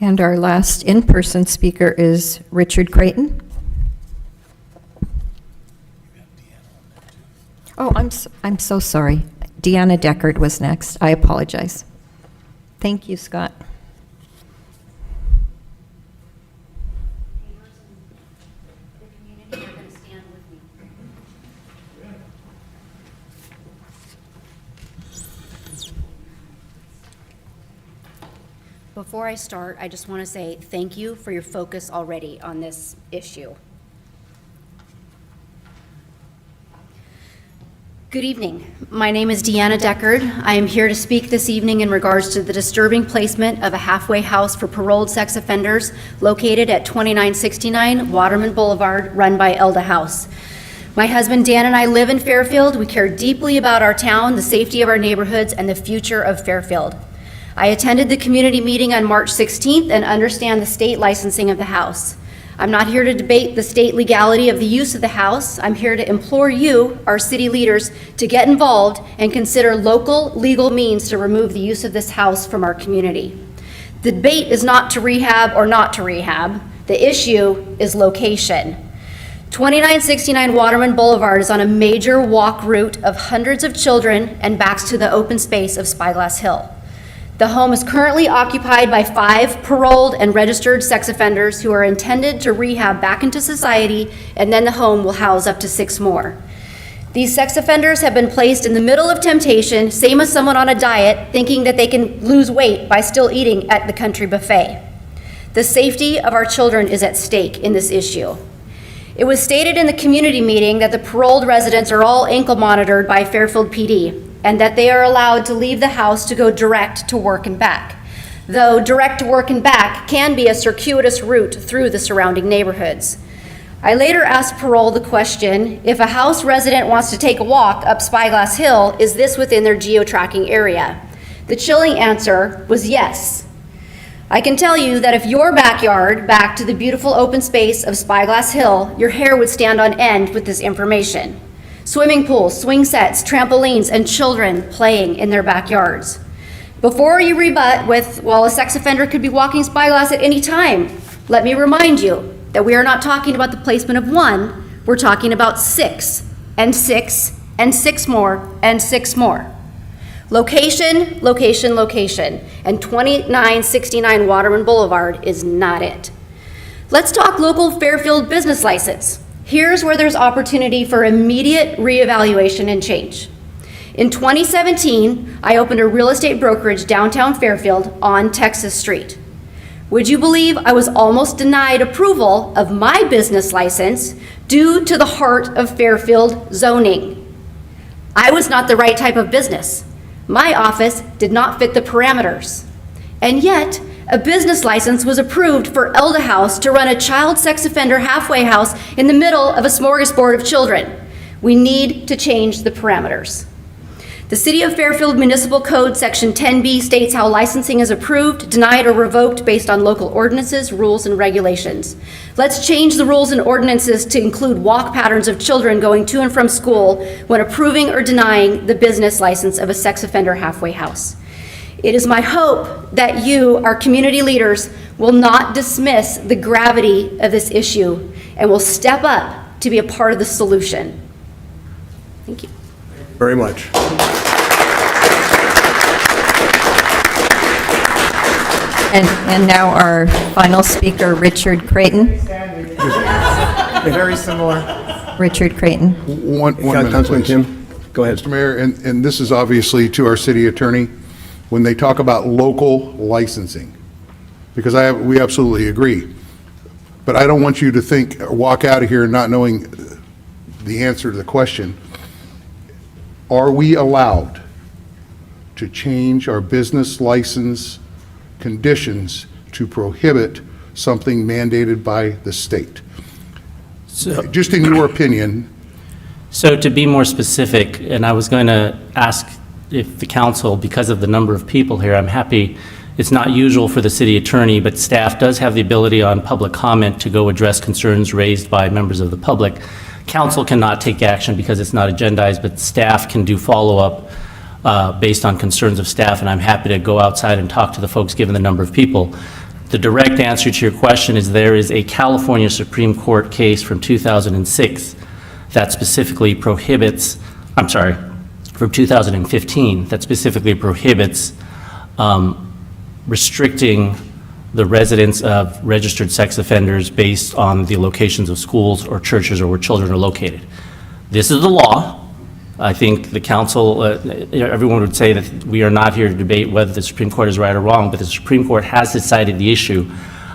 And our last in-person speaker is Richard Creighton. Oh, I'm so sorry. Deanna Deckard was next. I apologize. Thank you, Scott. Before I start, I just want to say thank you for your focus already on this issue. Good evening. My name is Deanna Deckard. I am here to speak this evening in regards to the disturbing placement of a halfway house for paroled sex offenders located at 2969 Waterman Boulevard, run by Elda House. My husband Dan and I live in Fairfield. We care deeply about our town, the safety of our neighborhoods, and the future of Fairfield. I attended the community meeting on March 16th and understand the state licensing of the house. I'm not here to debate the state legality of the use of the house. I'm here to implore you, our city leaders, to get involved and consider local legal means to remove the use of this house from our community. The debate is not to rehab or not to rehab. The issue is location. 2969 Waterman Boulevard is on a major walk route of hundreds of children and backs to the open space of Spyglass Hill. The home is currently occupied by 5 paroled and registered sex offenders who are intended to rehab back into society, and then the home will house up to 6 more. These sex offenders have been placed in the middle of temptation, same as someone on a diet, thinking that they can lose weight by still eating at the country buffet. The safety of our children is at stake in this issue. It was stated in the community meeting that the paroled residents are all ankle monitored by Fairfield PD and that they are allowed to leave the house to go direct to work and back, though direct to work and back can be a circuitous route through the surrounding neighborhoods. I later asked parole the question, if a house resident wants to take a walk up Spyglass Hill, is this within their geo-tracking area? The chilling answer was yes. I can tell you that if your backyard back to the beautiful open space of Spyglass Hill, your hair would stand on end with this information. Swimming pools, swing sets, trampolines, and children playing in their backyards. Before you rebut with, well, a sex offender could be walking Spyglass at any time, let me remind you that we are not talking about the placement of 1, we're talking about 6, and 6, and 6 more, and 6 more. Location, location, location, and 2969 Waterman Boulevard is not it. Let's talk local Fairfield business license. Here's where there's opportunity for immediate reevaluation and change. In 2017, I opened a real estate brokerage downtown Fairfield on Texas Street. Would you believe I was almost denied approval of my business license due to the heart of Fairfield zoning? I was not the right type of business. My office did not fit the parameters. And yet, a business license was approved for Elda House to run a child sex offender halfway house in the middle of a smorgasbord of children. We need to change the parameters. The City of Fairfield Municipal Code Section 10B states how licensing is approved, denied, or revoked based on local ordinances, rules, and regulations. Let's change the rules and ordinances to include walk patterns of children going to and from school when approving or denying the business license of a sex offender halfway house. It is my hope that you, our community leaders, will not dismiss the gravity of this issue and will step up to be a part of the solution. Thank you. Very much. And now our final speaker, Richard Creighton. Very similar. Richard Creighton. One minute, Councilman please. Kim, go ahead. Mr. Mayor, and this is obviously to our city attorney, when they talk about local licensing, because we absolutely agree. But I don't want you to think, walk out of here not knowing the answer to the question. Are we allowed to change our business license conditions to prohibit something mandated by the state? So, just in your opinion. So to be more specific, and I was going to ask if the council, because of the number of people here, I'm happy, it's not usual for the city attorney, but staff does have the ability on public comment to go address concerns raised by members of the public. Council cannot take action because it's not agendized, but staff can do follow-up based on concerns of staff, and I'm happy to go outside and talk to the folks given the number of people. The direct answer to your question is there is a California Supreme Court case from 2006 that specifically prohibits, I'm sorry, from 2015, that specifically prohibits restricting the residence of registered sex offenders based on the locations of schools or churches or where children are located. This is the law. I think the council, everyone would say that we are not here to debate whether the Supreme Court is right or wrong, but the Supreme Court has decided the issue.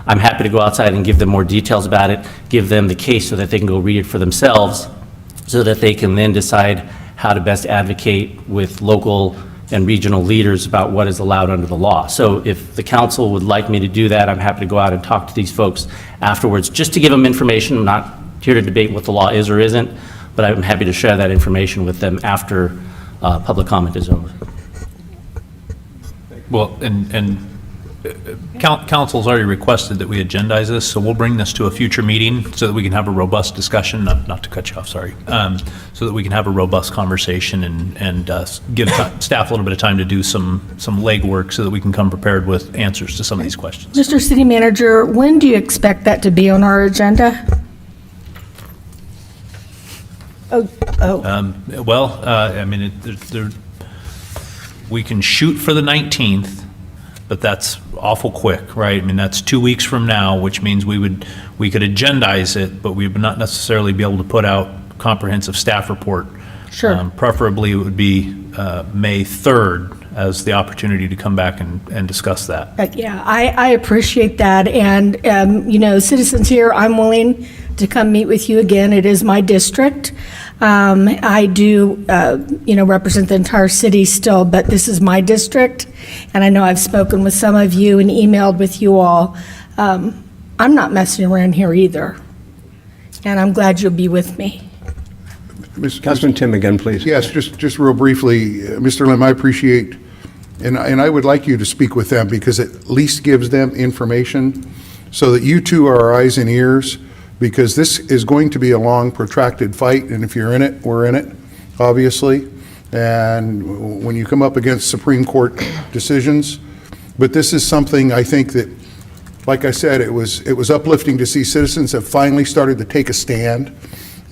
I'm happy to go outside and give them more details about it, give them the case so that they can go read it for themselves, so that they can then decide how to best advocate with local and regional leaders about what is allowed under the law. So if the council would like me to do that, I'm happy to go out and talk to these folks afterwards, just to give them information. I'm not here to debate what the law is or isn't, but I'm happy to share that information with them after public comment is over. Well, and council's already requested that we agendize this, so we'll bring this to a future meeting so that we can have a robust discussion, not to cut you off, sorry, so that we can have a robust conversation and give staff a little bit of time to do some legwork so that we can come prepared with answers to some of these questions. Mr. City Manager, when do you expect that to be on our agenda? Well, I mean, we can shoot for the 19th. but that's awful quick, right? I mean, that's 2 weeks from now, which means we could agendize it, but we would not necessarily be able to put out comprehensive staff report. Sure. Preferably, it would be May 3rd as the opportunity to come back and discuss that. Yeah, I appreciate that. And, citizens here, I'm willing to come meet with you again. It is my district. I do, represent the entire city still, but this is my district. And I know I've spoken with some of you and emailed with you all. I'm not messing around here either. And I'm glad you'll be with me. Councilman Tim again, please. Yes, just real briefly, Mr. Lim, I appreciate, and I would like you to speak with them because it at least gives them information so that you two are our eyes and ears, because this is going to be a long, protracted fight, and if you're in it, we're in it, obviously. And when you come up against Supreme Court decisions, but this is something I think that, like I said, it was uplifting to see citizens have finally started to take a stand.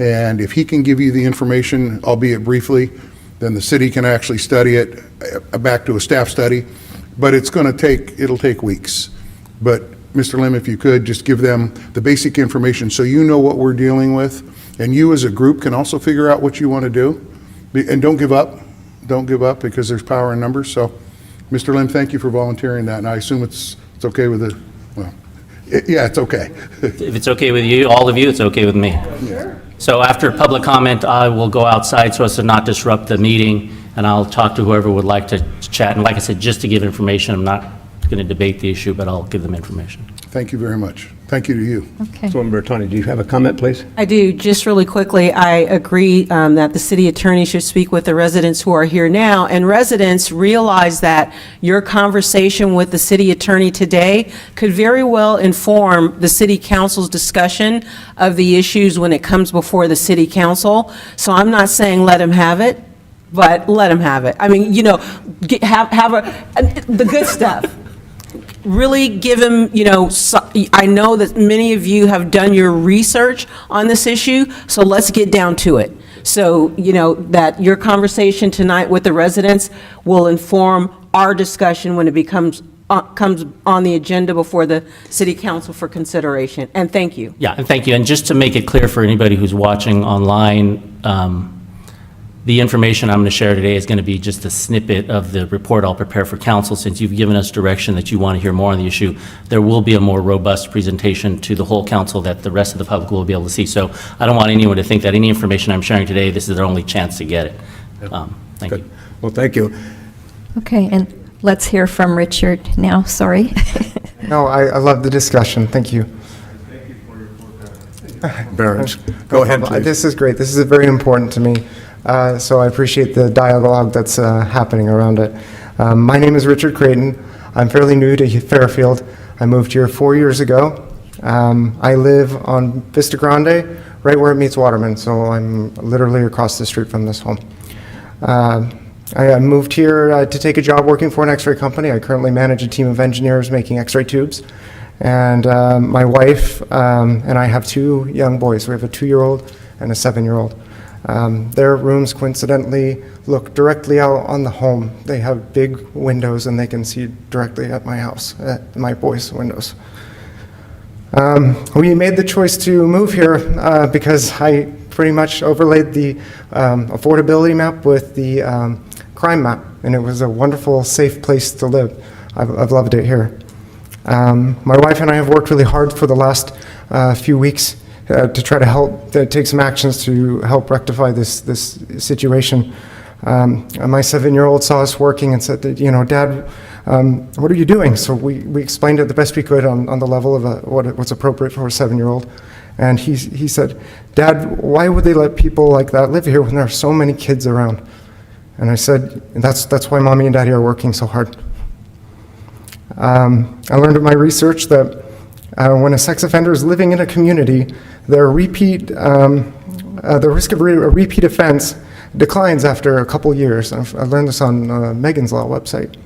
And if he can give you the information, albeit briefly, then the city can actually study it back to a staff study. But it'll take weeks. But Mr. Lim, if you could, just give them the basic information so you know what we're dealing with. And you as a group can also figure out what you want to do. And don't give up. Don't give up, because there's power in numbers. So, Mr. Lim, thank you for volunteering that. And I assume it's okay with the, well, yeah, it's okay. If it's okay with you, all of you, it's okay with me. Sure. So after public comment, I will go outside so as to not disrupt the meeting, and I'll talk to whoever would like to chat. And like I said, just to give information, I'm not going to debate the issue, but I'll give them information. Thank you very much. Thank you to you. Okay. Councilwoman Bertani, do you have a comment, please? I do. Just really quickly, I agree that the city attorney should speak with the residents who are here now, and residents realize that your conversation with the city attorney today could very well inform the city council's discussion of the issues when it comes before the city council. So I'm not saying let him have it, but let him have it. I mean, the good stuff. Really give him, I know that many of you have done your research on this issue, so let's get down to it. So, that your conversation tonight with the residents will inform our discussion when it comes on the agenda before the city council for consideration. And thank you. Yeah, and thank you. And just to make it clear for anybody who's watching online, the information I'm going to share today is going to be just a snippet of the report I'll prepare for council. Since you've given us direction that you want to hear more on the issue, there will be a more robust presentation to the whole council that the rest of the public will be able to see. So I don't want anyone to think that any information I'm sharing today, this is their only chance to get it. Thank you. Well, thank you. Okay, and let's hear from Richard now. Sorry. No, I love the discussion. Thank you. Barons, go ahead, please. This is great. This is very important to me. So I appreciate the dialogue that's happening around it. My name is Richard Creighton. I'm fairly new to Fairfield. I moved here 4 years ago. I live on Vista Grande, right where it meets Waterman, so I'm literally across the street from this home. I moved here to take a job working for an X-ray company. I currently manage a team of engineers making X-ray tubes. And my wife and I have 2 young boys. We have a 2-year-old and a 7-year-old. Their rooms coincidentally look directly out on the home. They have big windows and they can see directly at my house, at my boys' windows. We made the choice to move here because I pretty much overlaid the affordability map with the crime map, and it was a wonderful, safe place to live. I've loved it here. My wife and I have worked really hard for the last few weeks to try to take some actions to help rectify this situation. My 7-year-old saw us working and said that, Dad, what are you doing? So we explained it the best we could on the level of what's appropriate for a 7-year-old. And he said, Dad, why would they let people like that live here when there are so many kids around? And I said, that's why Mommy and Daddy are working so hard. I learned in my research that when a sex offender is living in a community, the risk of a repeat offense declines after a couple years. I learned this on Megan's Law website.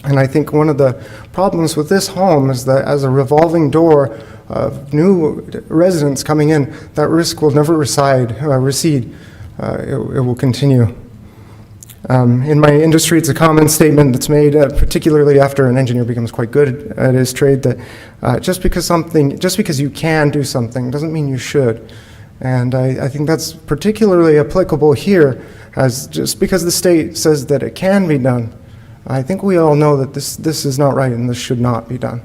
And I think one of the problems with this home is that as a revolving door of new residents coming in, that risk will never recede. It will continue. In my industry, it's a common statement that's made, particularly after an engineer becomes quite good at his trade, that just because you can do something doesn't mean you should. And I think that's particularly applicable here, as just because the state says that it can be done, I think we all know that this is not right and this should not be done.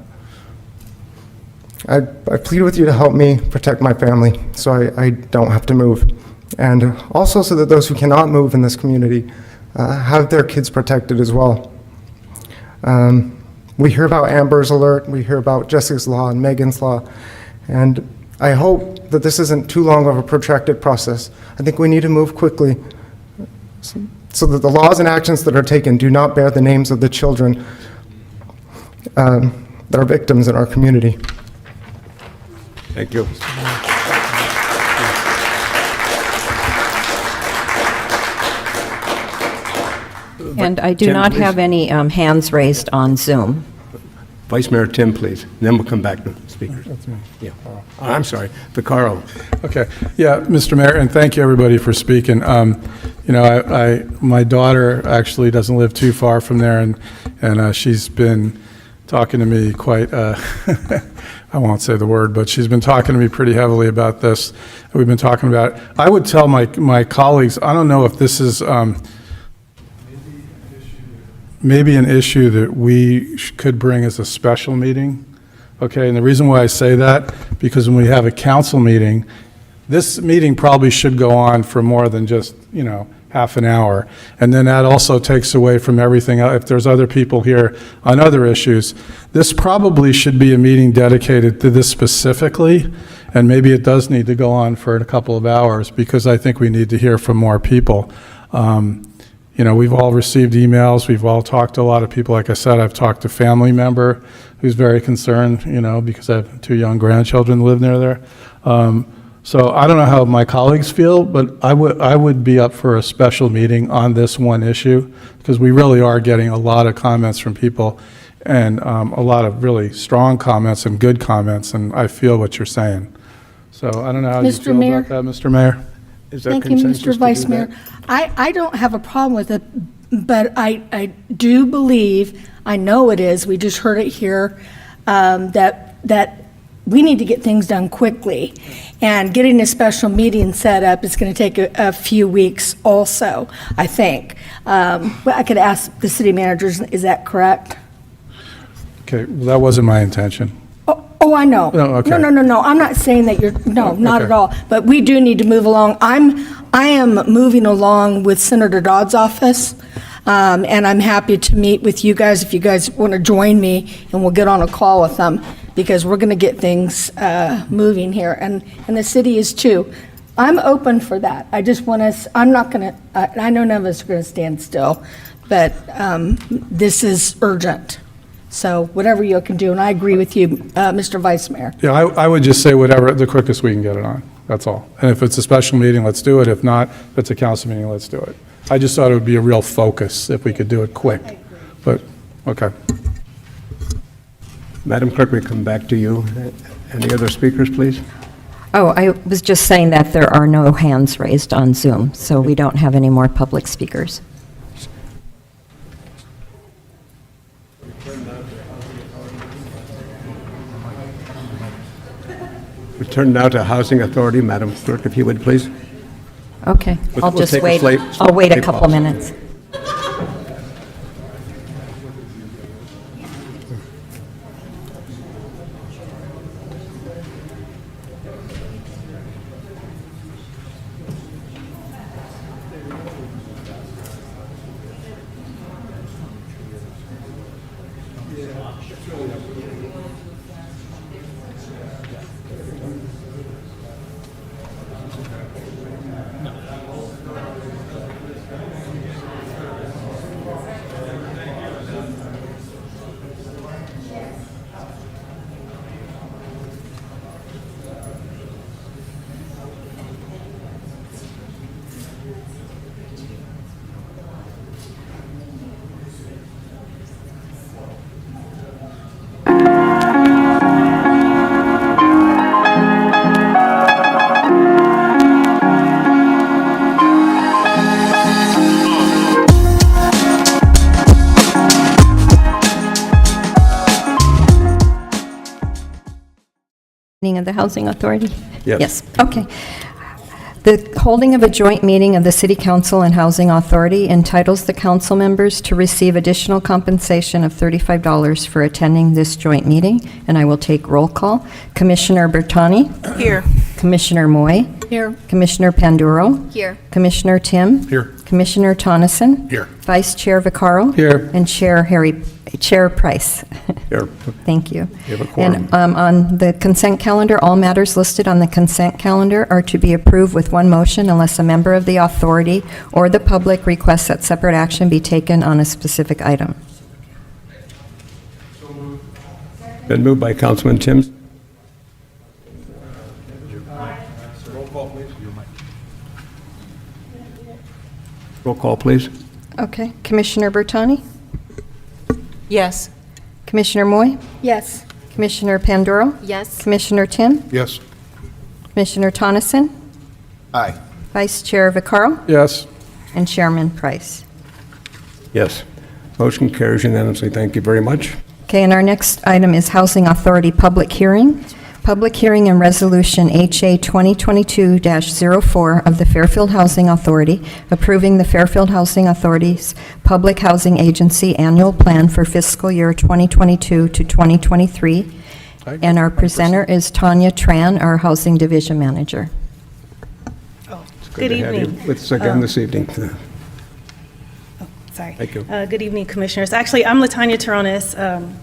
I plead with you to help me protect my family so I don't have to move. And also so that those who cannot move in this community have their kids protected as well. We hear about Amber's Alert, we hear about Jessica's Law and Megan's Law, and I hope that this isn't too long of a protracted process. I think we need to move quickly so that the laws and actions that are taken do not bear the names of the children that are victims in our community. Thank you. And I do Tim, not please. have any hands raised on Zoom. Vice Mayor Tim, please. Then we'll come back to speakers. That's me. Yeah. I'm sorry. Vaccaro. Okay. Yeah, Mr. Mayor, and thank you, everybody, for speaking. You know, my daughter actually doesn't live too far from there, and she's been talking to me quite, I won't say the word, but she's been talking to me pretty heavily about this. We've been talking about it. I would tell my colleagues, I don't know if this is maybe an issue that we could bring as a special meeting. Okay, and the reason why I say that, because when we have a council meeting, this meeting probably should go on for more than just, you know, half an hour. And then that also takes away from everything. If there's other people here on other issues, this probably should be a meeting dedicated to this specifically. And maybe it does need to go on for a couple of hours because I think we need to hear from more people. You know, we've all received emails. We've all talked to a lot of people. Like I said, I've talked to a family member who's very concerned, you know, because I have 2 young grandchildren who live near there. So I don't know how my colleagues feel, but I would be up for a special meeting on this one issue because we really are getting a lot of comments from people and a lot of really strong comments and good comments, and I feel what you're saying. So I don't know how you Mr. feel Mayor? about that, Mr. Mayor. Is there Thank you, consensus Mr. to Vice do Mayor. that? I don't have a problem with it, but I do believe, I know it is, we just heard it here, that we need to get things done quickly. And getting a special meeting set up is going to take a few weeks also, I think. But I could ask the city managers, is that correct? Okay, well, that wasn't my intention. Oh, I know. No, okay. No, I'm not saying that you're, no, not Okay. at all. But we do need to move along. I am moving along with Senator Dodd's office, and I'm happy to meet with you guys if you guys want to join me, and we'll get on a call with them, because we're going to get things moving here, and the city is too. I'm open for that. I just want us, I'm not going to, I know none of us are going to stand still, but this is urgent. So whatever you can do, and I agree with you, Mr. Vice Mayor. Yeah, I would just say whatever, the quickest we can get it on, that's all. And if it's a special meeting, let's do it. If not, if it's a council meeting, let's do it. I just thought it would be a real focus if we could do it quick. But, okay. Madam Clerk, we come back to you. Any other speakers, please? Oh, I was just saying that there are no hands raised on Zoom, so we don't have any more public speakers. We turn now to Housing Authority. Madam Clerk, if you would, please. Okay, I'll We'll just take a wait. slate- I'll wait a slate couple pause. minutes. Meeting of the Housing Authority? Yes. Okay. The holding of a joint meeting of the City Council and Housing Authority entitles the council members to receive additional compensation of $35 for attending this joint meeting, and I will take roll call. Commissioner Bertani? Here. Commissioner Moy? Here. Commissioner Panduro? Here. Commissioner Tim? Here. Commissioner Tonneson? Here. Vice Chair Vaccaro? Here. And Chair Price. Here. Thank you. You have a quorum. And on the consent calendar, all matters listed on the consent calendar are to be approved with one motion unless a member of the authority or the public requests that separate action be taken on a specific item. Been moved by Councilman Tim. Roll call, please. Okay. Commissioner Bertani? Yes. Commissioner Moy? Yes. Commissioner Panduro? Yes. Commissioner Tim? Yes. Commissioner Tonneson? Aye. Vice Chair Vaccaro? Yes. And Chairman Price. Yes. Motion carries unanimously. Thank you very much. Okay, and our next item is Housing Authority Public Hearing. Public hearing and resolution HA 2022-04 of the Fairfield Housing Authority, approving the Fairfield Housing Authority's Public Housing Agency Annual Plan for fiscal year 2022 to 2023. And our presenter is Tanya Tran, our Housing Division Manager. It's Good to have you evening. with us again this evening. Sorry. Thank you. Good evening, Commissioners. Actually, I'm LaTanya Taronis.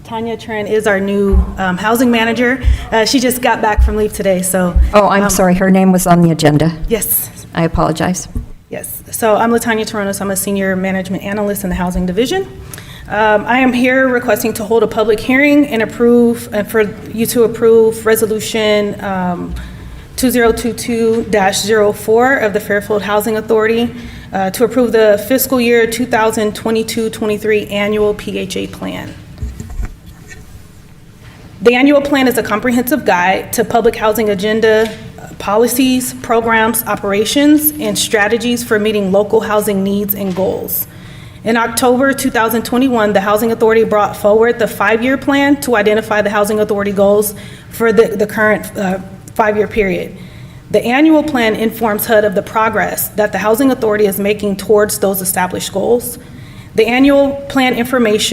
Tanya Tran is our new housing manager. She just got back from leave today, so. Oh, I'm sorry, her name was on the agenda. Yes. I apologize. Yes. So I'm LaTanya Taronis. I'm a senior management analyst in the Housing Division. I am here requesting to hold a public hearing and approve, for you to approve Resolution 2022-04 of the Fairfield Housing Authority to approve the fiscal year 2022-23 annual PHA plan. The annual plan is a comprehensive guide to public housing agenda, policies, programs, operations, and strategies for meeting local housing needs and goals. In October 2021, the Housing Authority brought forward the 5-year plan to identify the Housing Authority goals for the current 5-year period. The annual plan informs HUD of the progress that the Housing Authority is making towards those established goals. The annual plan informs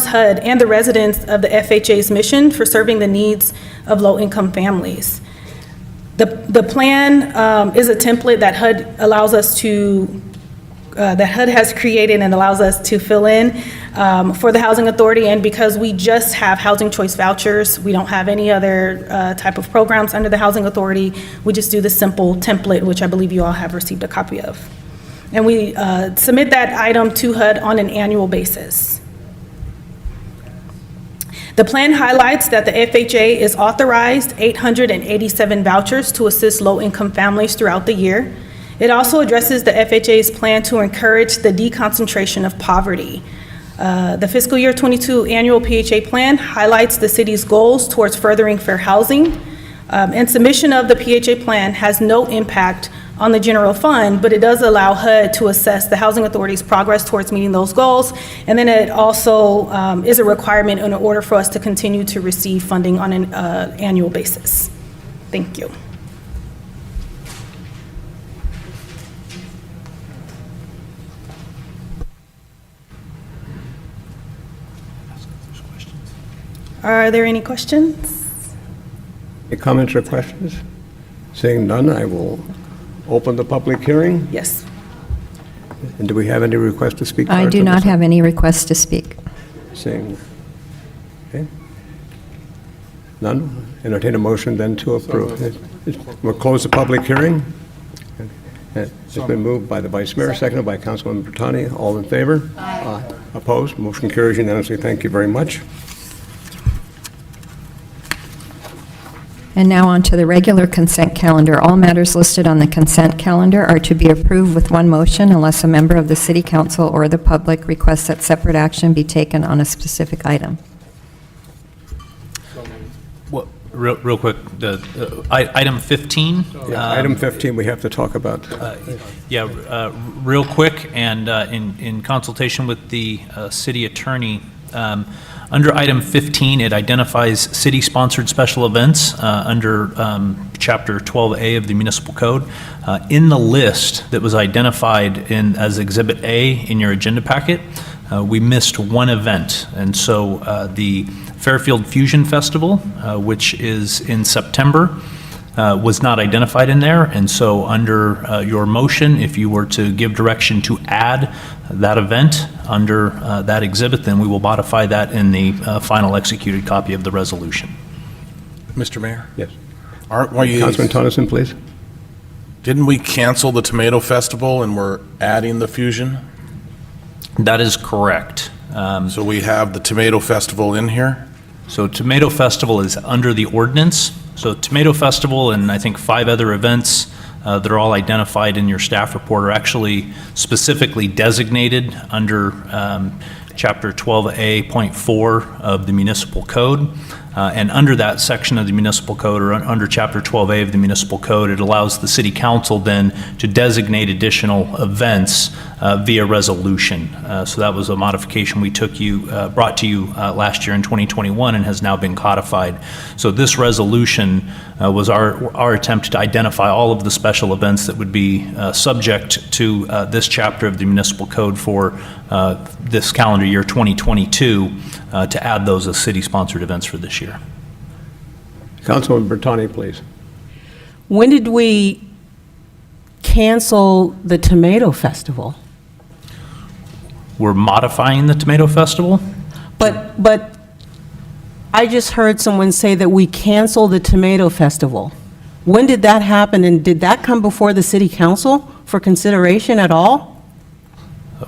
HUD and the residents of the FHA's mission for serving the needs of low-income families. The plan is a template that HUD allows us to that HUD has created and allows us to fill in for the Housing Authority. And because we just have housing choice vouchers, we don't have any other type of programs under the Housing Authority. We just do the simple template, which I believe you all have received a copy of. And we submit that item to HUD on an annual basis. The plan highlights that the FHA is authorized 887 vouchers to assist low-income families throughout the year. It also addresses the FHA's plan to encourage the deconcentration of poverty. The fiscal year 22 annual PHA plan highlights the city's goals towards furthering fair housing. And submission of the PHA plan has no impact on the general fund, but it does allow HUD to assess the Housing Authority's progress towards meeting those goals. And then it also is a requirement in order for us to continue to receive funding on an annual basis. Thank you. Are there any questions? Any comments or questions? Seeing none, I will open the public hearing. Yes. And do we have any requests to speak? I do not have any requests to speak. Seeing, okay. None? Entertain a motion then to approve. We'll close the public hearing. It's been moved by the Vice Mayor, seconded by Councilman Bertani. All in favor? Aye. Opposed? Motion carries unanimously. Thank you very much. And now on to the regular consent calendar. All matters listed on the consent calendar are to be approved with one motion unless a member of the City Council or the public requests that separate action be taken on a specific item. Well, real quick, item 15. Item 15 we have to talk about. Real quick, and in consultation with the city attorney, Under item 15, it identifies city-sponsored special events under Chapter 12A of the Municipal Code. In the list that was identified as Exhibit A in your agenda packet, we missed one event, and so the Fairfield Fusion Festival, which is in September, was not identified in there, and so under your motion, if you were to give direction to add that event under that exhibit, then we will modify that in the final executed copy of the resolution. Mr. Mayor? Yes. Councilman Tonneson, please. Didn't we cancel the Tomato Festival and we're adding the Fusion? That is correct. So we have the Tomato Festival in here? So Tomato Festival is under the ordinance. So Tomato Festival and I think 5 other events that are all identified in your staff report are actually specifically designated under Chapter 12A.4 of the Municipal Code. And under that section of the Municipal Code, or under Chapter 12A of the Municipal Code, it allows the City Council then to designate additional events via resolution. So that was a modification we brought to you last year in 2021 and has now been codified. So this resolution was our attempt to identify all of the special events that would be subject to this chapter of the Municipal Code for this calendar year 2022 to add those as city-sponsored events for this year. Councilman Bertani, please. When did we cancel the Tomato Festival? We're modifying the Tomato Festival? But I just heard someone say that we canceled the Tomato Festival. When did that happen, and did that come before the City Council for consideration at all?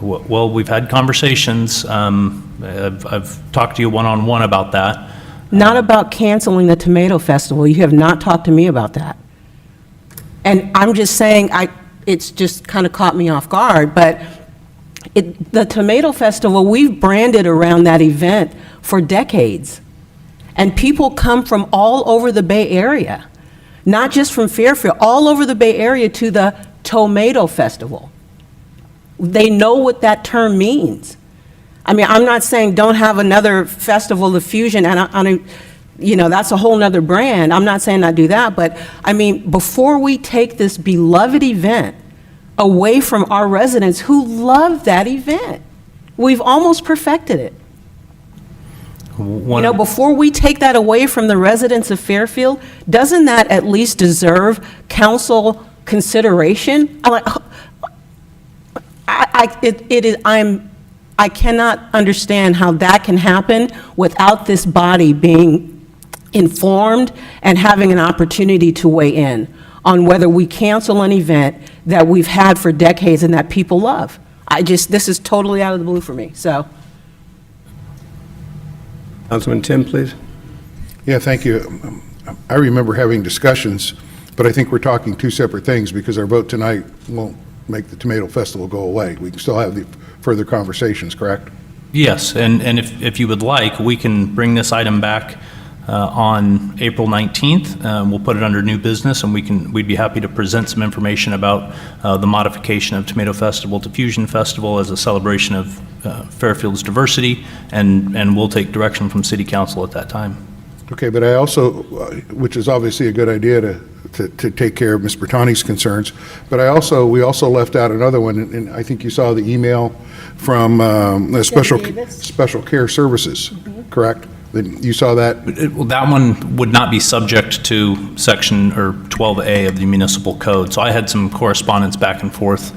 Well, we've had conversations. I've talked to you one-on-one about that. Not about canceling the Tomato Festival. You have not talked to me about that. And I'm just saying, it's just kind of caught me off guard, but the Tomato Festival, we've branded around that event for decades. And people come from all over the Bay Area, not just from Fairfield, all over the Bay Area to the Tomato Festival. They know what that term means. I mean, I'm not saying don't have another festival of fusion, and that's a whole nother brand. I'm not saying not do that, but I mean, before we take this beloved event away from our residents who love that event, we've almost perfected it. Before we take that away from the residents of Fairfield, doesn't that at least deserve council consideration? I cannot understand how that can happen without this body being informed and having an opportunity to weigh in on whether we cancel an event that we've had for decades and that people love. This is totally out of the blue for me, so. Councilman Tim, please. Yeah, thank you. I remember having discussions, but I think we're talking two separate things because our vote tonight won't make the Tomato Festival go away. We can still have the further conversations, correct? Yes, and if you would like, we can bring this item back on April 19th. We'll put it under new business, and we'd be happy to present some information about the modification of Tomato Festival to Fusion Festival as a celebration of Fairfield's diversity, and we'll take direction from City Council at that time. Okay, but I also, which is obviously a good idea to take care of Ms. Bertani's concerns, but we also left out another one, and I think you saw the email from Special Care Services, correct? You saw that? That one would not be subject to Section 12A of the Municipal Code. So I had some correspondence back and forth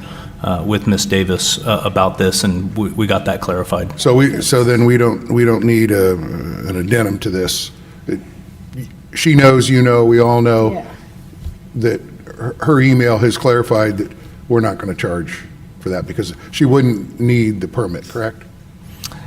with Ms. Davis about this, and we got that clarified. So then we don't need an addendum to this. She knows, we all know that her email has clarified that we're not going to charge for that because she wouldn't need the permit, correct?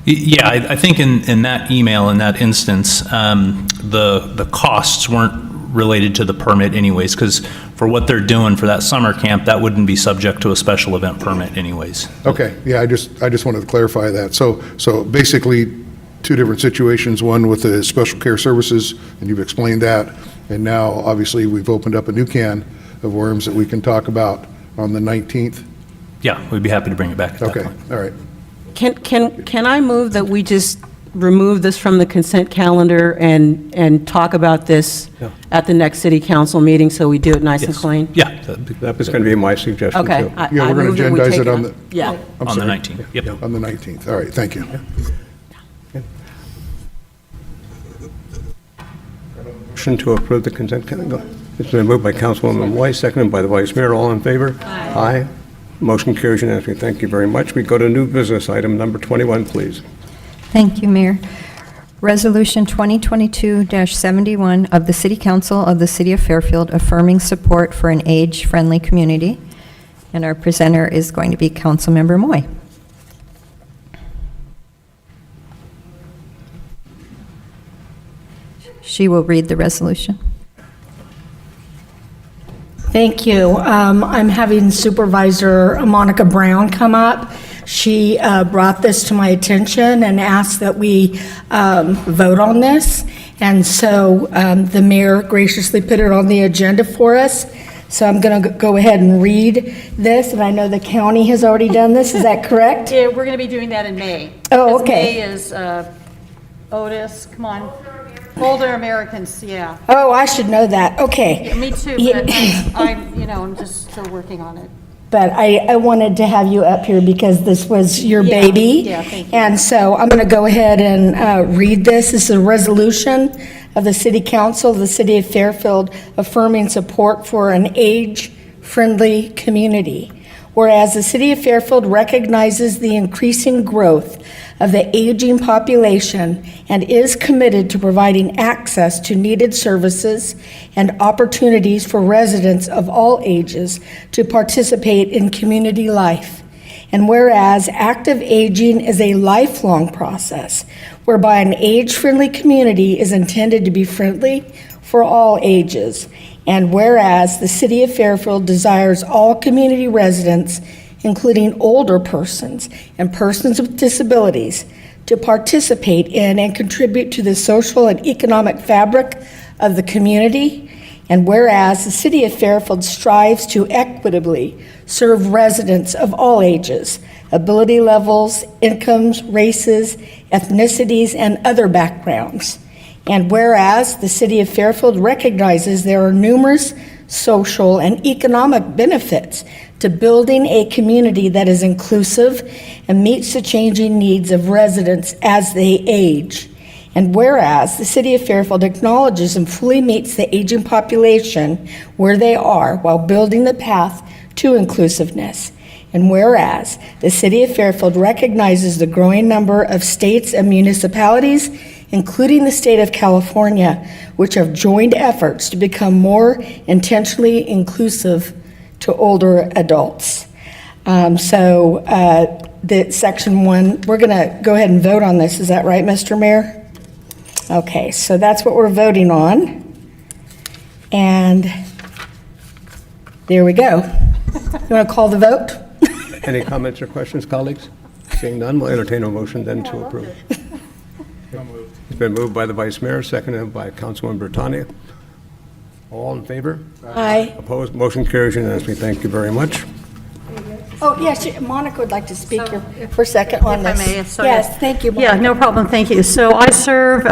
Yeah, I think in that email, in that instance, the costs weren't related to the permit anyways, because for what they're doing for that summer camp, that wouldn't be subject to a special event permit anyways. Okay, yeah, I just wanted to clarify that. So basically, two different situations, one with the Special Care Services, and you've explained that, and now obviously we've opened up a new can of worms that we can talk about on the 19th. Yeah, we'd be happy to bring it back at that point. All right. Can I move that we just remove this from the consent calendar and talk about this Yeah. at the next city council meeting, so we do it nice and Yes. clean? Yeah. That was going to be my suggestion, Okay. too. Yeah, we're going move to that we agendize take it on up. the. Yeah. I'm On the sorry. 19th, yep. On the 19th. All right, thank you. Motion to approve the consent calendar. It's been moved by Councilwoman White, seconded by the Vice Mayor. All in favor? Aye. Motion carries unanimously. Thank you very much. We go to new business item number 21, please. Thank you, Mayor. Resolution 2022-71 of the City Council of the City of Fairfield affirming support for an age-friendly community. And our presenter is going to be Councilmember Moy. She will read the resolution. Thank you. I'm having Supervisor Monica Brown come up. She brought this to my attention and asked that we vote on this. And so the mayor graciously put it on the agenda for us. So I'm going to go ahead and read this, and I know the county has already done this. Is that correct? Yeah, we're going to be doing that in May. Oh, 'Cause okay. May is Otis, come on. Older Americans, yeah. Oh, I should know that. Okay. Yeah, me too, Yeah. but I'm just still working on it. But I wanted to have you up here because this was your Yeah, baby. yeah, thank you. And so I'm going to go ahead and read this. This is a resolution of the City Council of the City of Fairfield affirming support for an age-friendly community. Whereas the City of Fairfield recognizes the increasing growth of the aging population and is committed to providing access to needed services and opportunities for residents of all ages to participate in community life. And whereas active aging is a lifelong process whereby an age-friendly community is intended to be friendly for all ages. And whereas the City of Fairfield desires all community residents, including older persons and persons with disabilities, to participate in and contribute to the social and economic fabric of the community. And whereas the City of Fairfield strives to equitably serve residents of all ages, ability levels, incomes, races, ethnicities, and other backgrounds. And whereas the City of Fairfield recognizes there are numerous social and economic benefits to building a community that is inclusive and meets the changing needs of residents as they age. And whereas the City of Fairfield acknowledges and fully meets the aging population where they are while building the path to inclusiveness. And whereas the City of Fairfield recognizes the growing number of states and municipalities, including the state of California, which have joined efforts to become more intentionally inclusive to older adults. The section 1, we're going to go ahead and vote on this. Is that right, Mr. Mayor? Okay, so that's what we're voting on. And there we go. You want to call the vote? Any comments or questions, colleagues? Seeing none, we'll entertain a motion then to approve. It's been moved by the Vice Mayor, seconded by Councilwoman Bertani. All in favor? Aye. Opposed? Motion carries unanimously. Thank you very much. Oh, yes, Monica would like to speak here for a second on If I this. may, sorry. Yes, thank you. Yeah, Monica. no problem, thank you. So I serve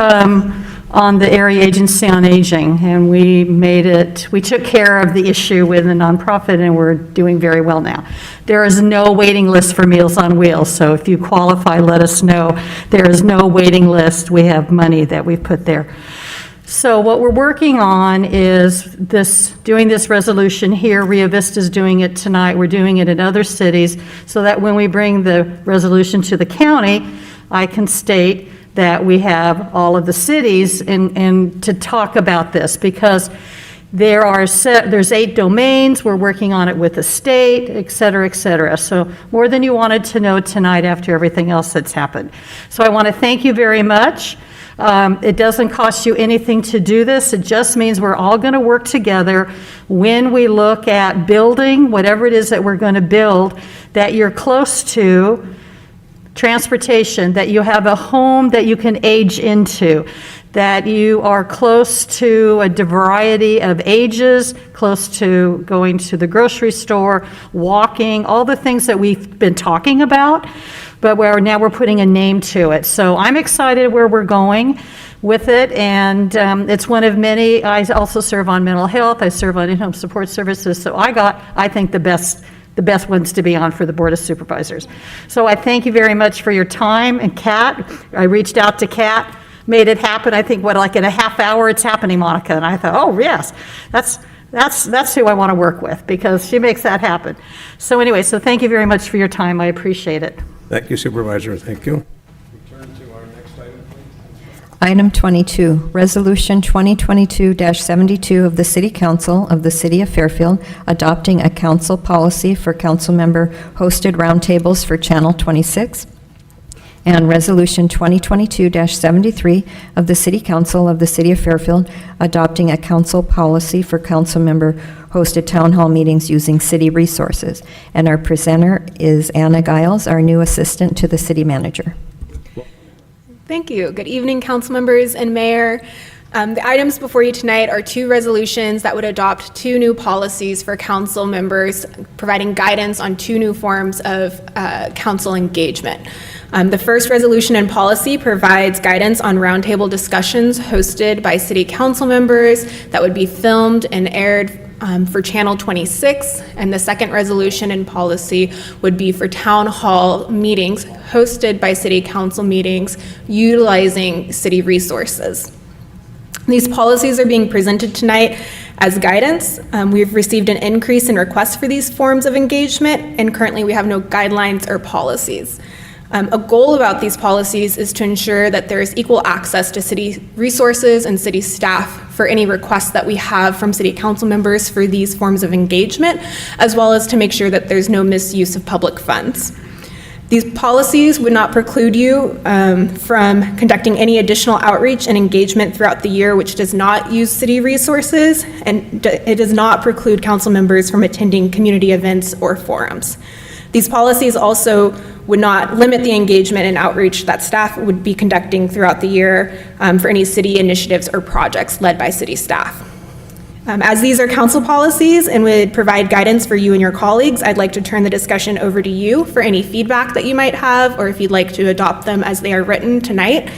on the Area Agency on Aging, and we took care of the issue with the nonprofit, and we're doing very well now. There is no waiting list for Meals on Wheels, so if you qualify, let us know. There is no waiting list. We have money that we've put there. So what we're working on is doing this resolution here. Rio Vista's doing it tonight. We're doing it in other cities, so that when we bring the resolution to the county, I can state that we have all of the cities and to talk about this, because there's 8 domains. We're working on it with the state, et cetera, et cetera. So more than you wanted to know tonight after everything else that's happened. So I want to thank you very much. It doesn't cost you anything to do this. It just means we're all going to work together when we look at building, whatever it is that we're going to build, that you're close to transportation, that you have a home that you can age into, that you are close to a variety of ages, close to going to the grocery store, walking, all the things that we've been talking about. but now we're putting a name to it. So I'm excited where we're going with it, and it's one of many. I also serve on mental health. I serve on in-home support services. So I think, the best ones to be on for the Board of Supervisors. So I thank you very much for your time. And Kat, I reached out to Kat, made it happen. I think, like in a half hour, it's happening, Monica. And I thought, oh, yes, that's who I want to work with, because she makes that happen. So anyway, so thank you very much for your time. I appreciate it. Thank you, Supervisor. Thank you. Item 22, Resolution 2022-72 of the City Council of the City of Fairfield adopting a council policy for council member hosted roundtables for Channel 26, and Resolution 2022-73 of the City Council of the City of Fairfield adopting a council policy for council member hosted town hall meetings using city resources. And our presenter is Anna Giles, our new assistant to the city manager. Thank you. Good evening, council members and mayor. The items before you tonight are two resolutions that would adopt two new policies for council members, providing guidance on two new forms of council engagement. The first resolution and policy provides guidance on roundtable discussions hosted by city council members that would be filmed and aired for Channel 26, and the second resolution and policy would be for town hall meetings hosted by city council meetings utilizing city resources. These policies are being presented tonight as guidance. We've received an increase in requests for these forms of engagement, and currently we have no guidelines or policies. A goal about these policies is to ensure that there is equal access to city resources and city staff for any requests that we have from city council members for these forms of engagement, as well as to make sure that there's no misuse of public funds. These policies would not preclude you from conducting any additional outreach and engagement throughout the year which does not use city resources, and it does not preclude council members from attending community events or forums. These policies also would not limit the engagement and outreach that staff would be conducting throughout the year for any city initiatives or projects led by city staff. As these are council policies and would provide guidance for you and your colleagues, I'd like to turn the discussion over to you for any feedback that you might have, or if you'd like to adopt them as they are written tonight.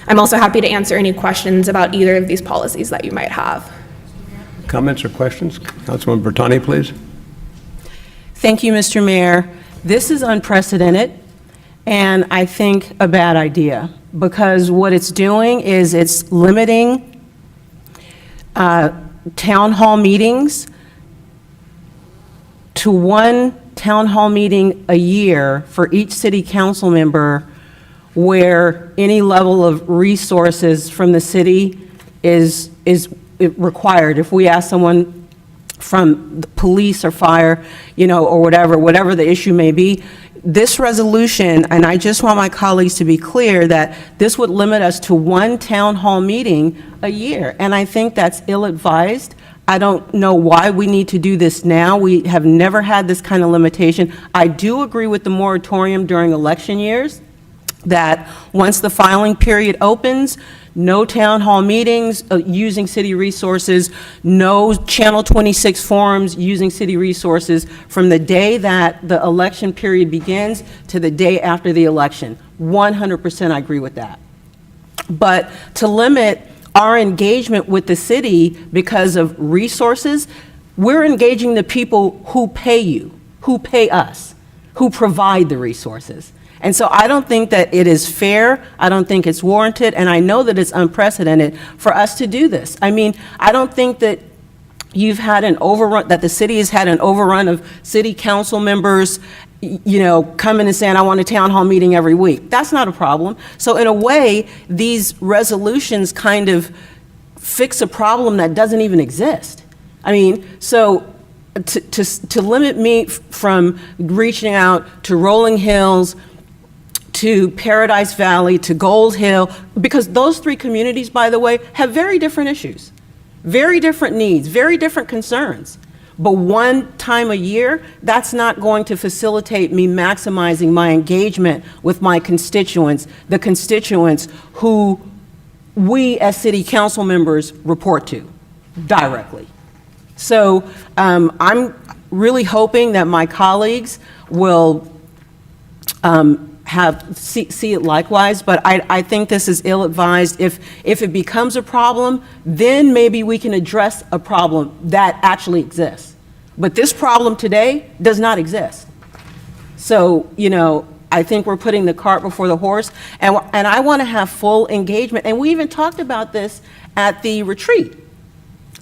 I'm also happy to answer any questions about either of these policies that you might have. Comments or questions? Councilman Bertani, please. Thank you, Mr. Mayor. This is unprecedented, and I think a bad idea, because what it's doing is it's limiting town hall meetings to one town hall meeting a year for each city council member, where any level of resources from the city is required. If we ask someone from the police or fire, or whatever the issue may be, this resolution, and I just want my colleagues to be clear that this would limit us to one town hall meeting a year, and I think that's ill-advised. I don't know why we need to do this now. We have never had this kind of limitation. I do agree with the moratorium during election years, that once the filing period opens, no town hall meetings using city resources, no Channel 26 forums using city resources from the day that the election period begins to the day after the election. 100% I agree with that. But to limit our engagement with the city because of resources, we're engaging the people who pay you, who pay us, who provide the resources. And so I don't think that it is fair, I don't think it's warranted, and I know that it's unprecedented for us to do this. I mean, I don't think that you've had an overrun, that the city has had an overrun of city council members, coming and saying, I want a town hall meeting every week. That's not a problem. So in a way, these resolutions kind of fix a problem that doesn't even exist. I mean, so to limit me from reaching out to Rolling Hills, to Paradise Valley, to Gold Hill, because those three communities, by the way, have very different issues, very different needs, very different concerns. But one time a year, that's not going to facilitate me maximizing my engagement with my constituents, the constituents who we as city council members report to directly. So I'm really hoping that my colleagues will see it likewise, but I think this is ill-advised. If it becomes a problem, then maybe we can address a problem that actually exists. But this problem today does not exist. So, I think we're putting the cart before the horse, and I want to have full engagement. And we even talked about this at the retreat,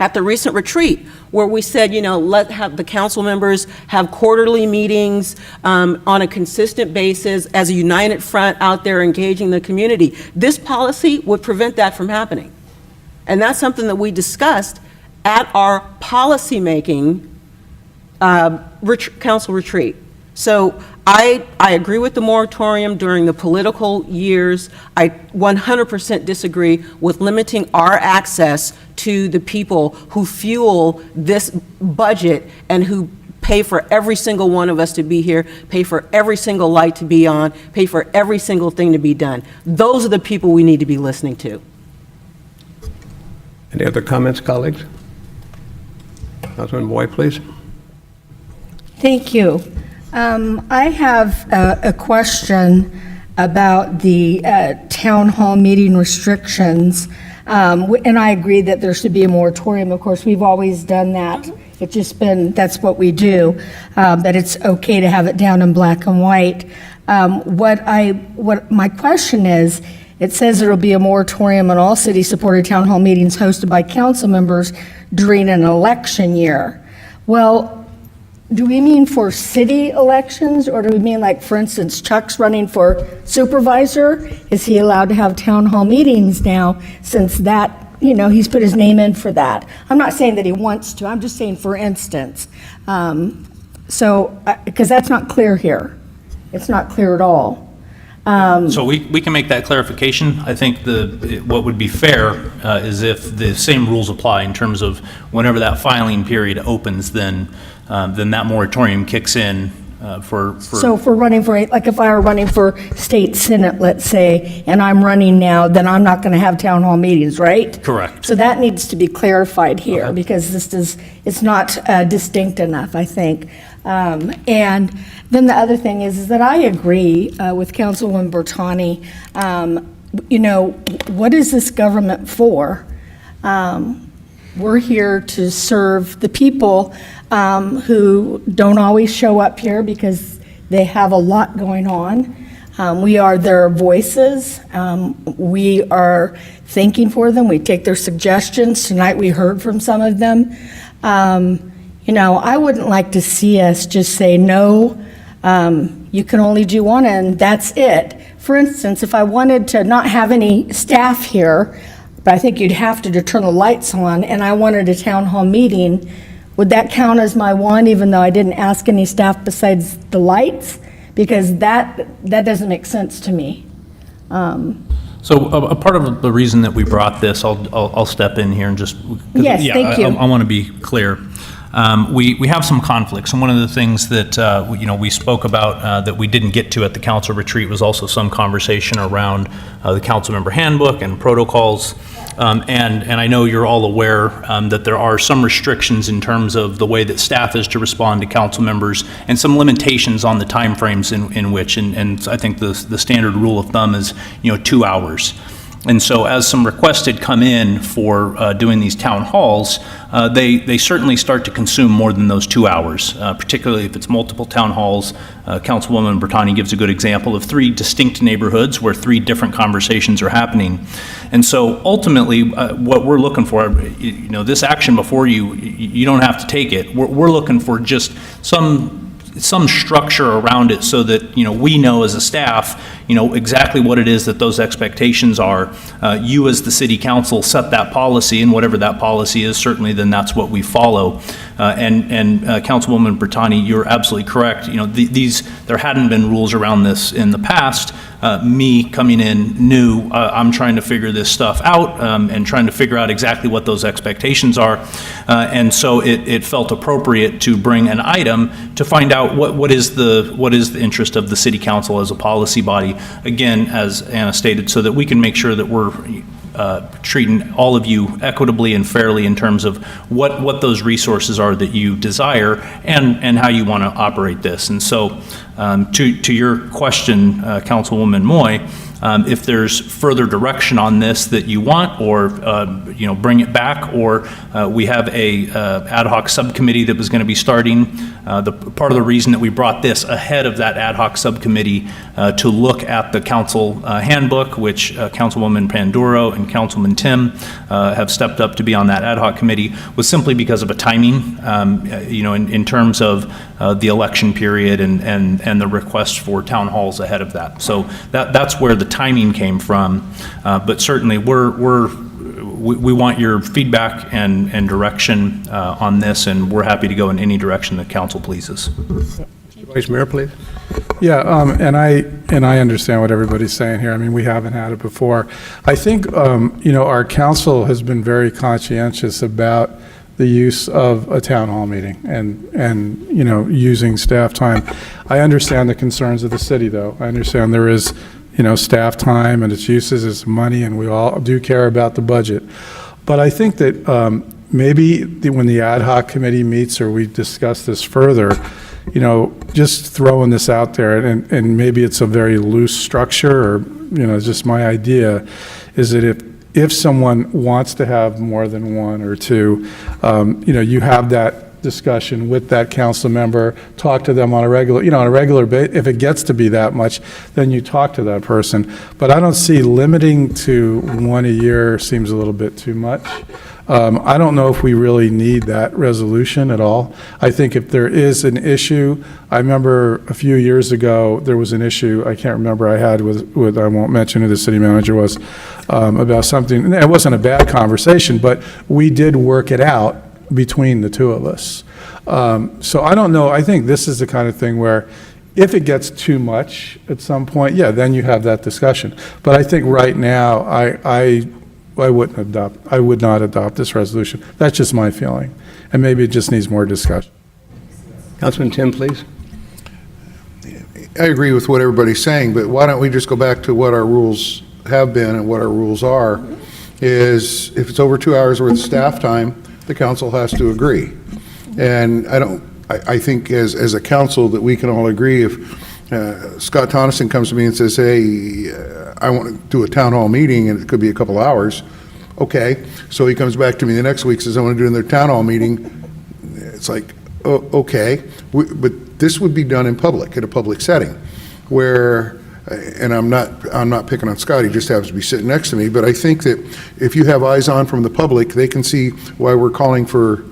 at the recent retreat, where we said, let have the council members have quarterly meetings on a consistent basis as a united front out there engaging the community. This policy would prevent that from happening. And that's something that we discussed at our policy-making council retreat. So I agree with the moratorium during the political years. I 100% disagree with limiting our access to the people who fuel this budget and who pay for every single one of us to be here, pay for every single light to be on, pay for every single thing to be done. Those are the people we need to be listening to. Any other comments, colleagues? Councilman Boyd, please. Thank you. I have a question about the town hall meeting restrictions. And I agree that there should be a moratorium. Of course, we've always done that. It's just been, that's what we do, that it's okay to have it down in black and white. What my question is, it says there will be a moratorium on all city-supported town hall meetings hosted by council members during an election year. Well, do we mean for city elections, or do we mean, like, for instance, Chuck's running for supervisor? Is he allowed to have town hall meetings now, since that, he's put his name in for that? I'm not saying that he wants to, I'm just saying for instance. Because that's not clear here. It's not clear at all. So we can make that clarification. I think what would be fair is if the same rules apply in terms of whenever that filing period opens, then that moratorium kicks in for. So if we're running for, like if I were running for state senate, let's say, and I'm running now, then I'm not going to have town hall meetings, right? Correct. So that needs to be clarified here, because it's not distinct enough, I think. And then the other thing is that I agree with Councilwoman Bertani. What is this government for? We're here to serve the people who don't always show up here because they have a lot going on. We are their voices. We are thinking for them. We take their suggestions. Tonight we heard from some of them. I wouldn't like to see us just say, no, you can only do one and that's it. For instance, if I wanted to not have any staff here, but I think you'd have to turn the lights on, and I wanted a town hall meeting, would that count as my one, even though I didn't ask any staff besides the lights? Because that doesn't make sense to me. So a part of the reason that we brought this, I'll step in here and just. Yes, thank you. I want to be clear. We have some conflicts, and one of the things that we spoke about that we didn't get to at the council retreat was also some conversation around the council member handbook and protocols. And I know you're all aware that there are some restrictions in terms of the way that staff is to respond to council members, and some limitations on the timeframes in which. And I think the standard rule of thumb is 2 hours. And so as some requests had come in for doing these town halls, they certainly start to consume more than those 2 hours, particularly if it's multiple town halls. Councilwoman Bertani gives a good example of 3 distinct neighborhoods where 3 different conversations are happening. And so ultimately, what we're looking for, this action before you, you don't have to take it. We're looking for just some structure around it so that we know as a staff exactly what it is that those expectations are. You as the city council set that policy, and whatever that policy is, certainly then that's what we follow. And Councilwoman Bertani, you're absolutely correct. There hadn't been rules around this in the past. Me coming in new, I'm trying to figure this stuff out and trying to figure out exactly what those expectations are. And so it felt appropriate to bring an item to find out what is the interest of the city council as a policy body. Again, as Anna stated, so that we can make sure that we're treating all of you equitably and fairly in terms of what those resources are that you desire and how you want to operate this. And so to your question, Councilwoman Moy, if there's further direction on this that you want, or bring it back, or we have a ad hoc subcommittee that was going to be starting. Part of the reason that we brought this ahead of that ad hoc subcommittee to look at the council handbook, which Councilwoman Panduro and Councilman Tim have stepped up to be on that ad hoc committee, was simply because of a timing, in terms of the election period and the request for town halls ahead of that. So that's where the timing came from. But certainly we want your feedback and direction on this, and we're happy to go in any direction that council pleases. Vice Mayor, please. Yeah, and I understand what everybody's saying here. I mean, we haven't had it before. I think, our council has been very conscientious about the use of a town hall meeting and using staff time. I understand the concerns of the city, though. I understand there is, staff time and its uses, its money, and we all do care about the budget. But I think that maybe when the ad hoc committee meets or we discuss this further, just throwing this out there, and maybe it's a very loose structure, or, just my idea, is that if someone wants to have more than one or two, you have that discussion with that council member, talk to them on a regular basis. If it gets to be that much, then you talk to that person. But I don't see limiting to one a year seems a little bit too much. I don't know if we really need that resolution at all. I think if there is an issue, I remember a few years ago, there was an issue, I can't remember, I had with I won't mention who the city manager was, about something, and it wasn't a bad conversation, but we did work it out between the two of us. So I don't know, I think this is the kind of thing where if it gets too much at some point, yeah, then you have that discussion. But I think right now, I would not adopt this resolution. That's just my feeling. And maybe it just needs more discussion. Councilman Tim, please. I agree with what everybody's saying, but why don't we just go back to what our rules have been and what our rules are, is if it's over 2 hours worth of staff time, the council has to agree. And I think as a council that we can all agree, if Scott Tonneson comes to me and says, hey, I want to do a town hall meeting and it could be a couple hours, okay. So he comes back to me the next week, says I want to do another town hall meeting. It's like, oh, okay. But this would be done in public, in a public setting, where, and I'm not picking on Scott, he just happens to be sitting next to me, but I think that if you have eyes on from the public, they can see why we're calling for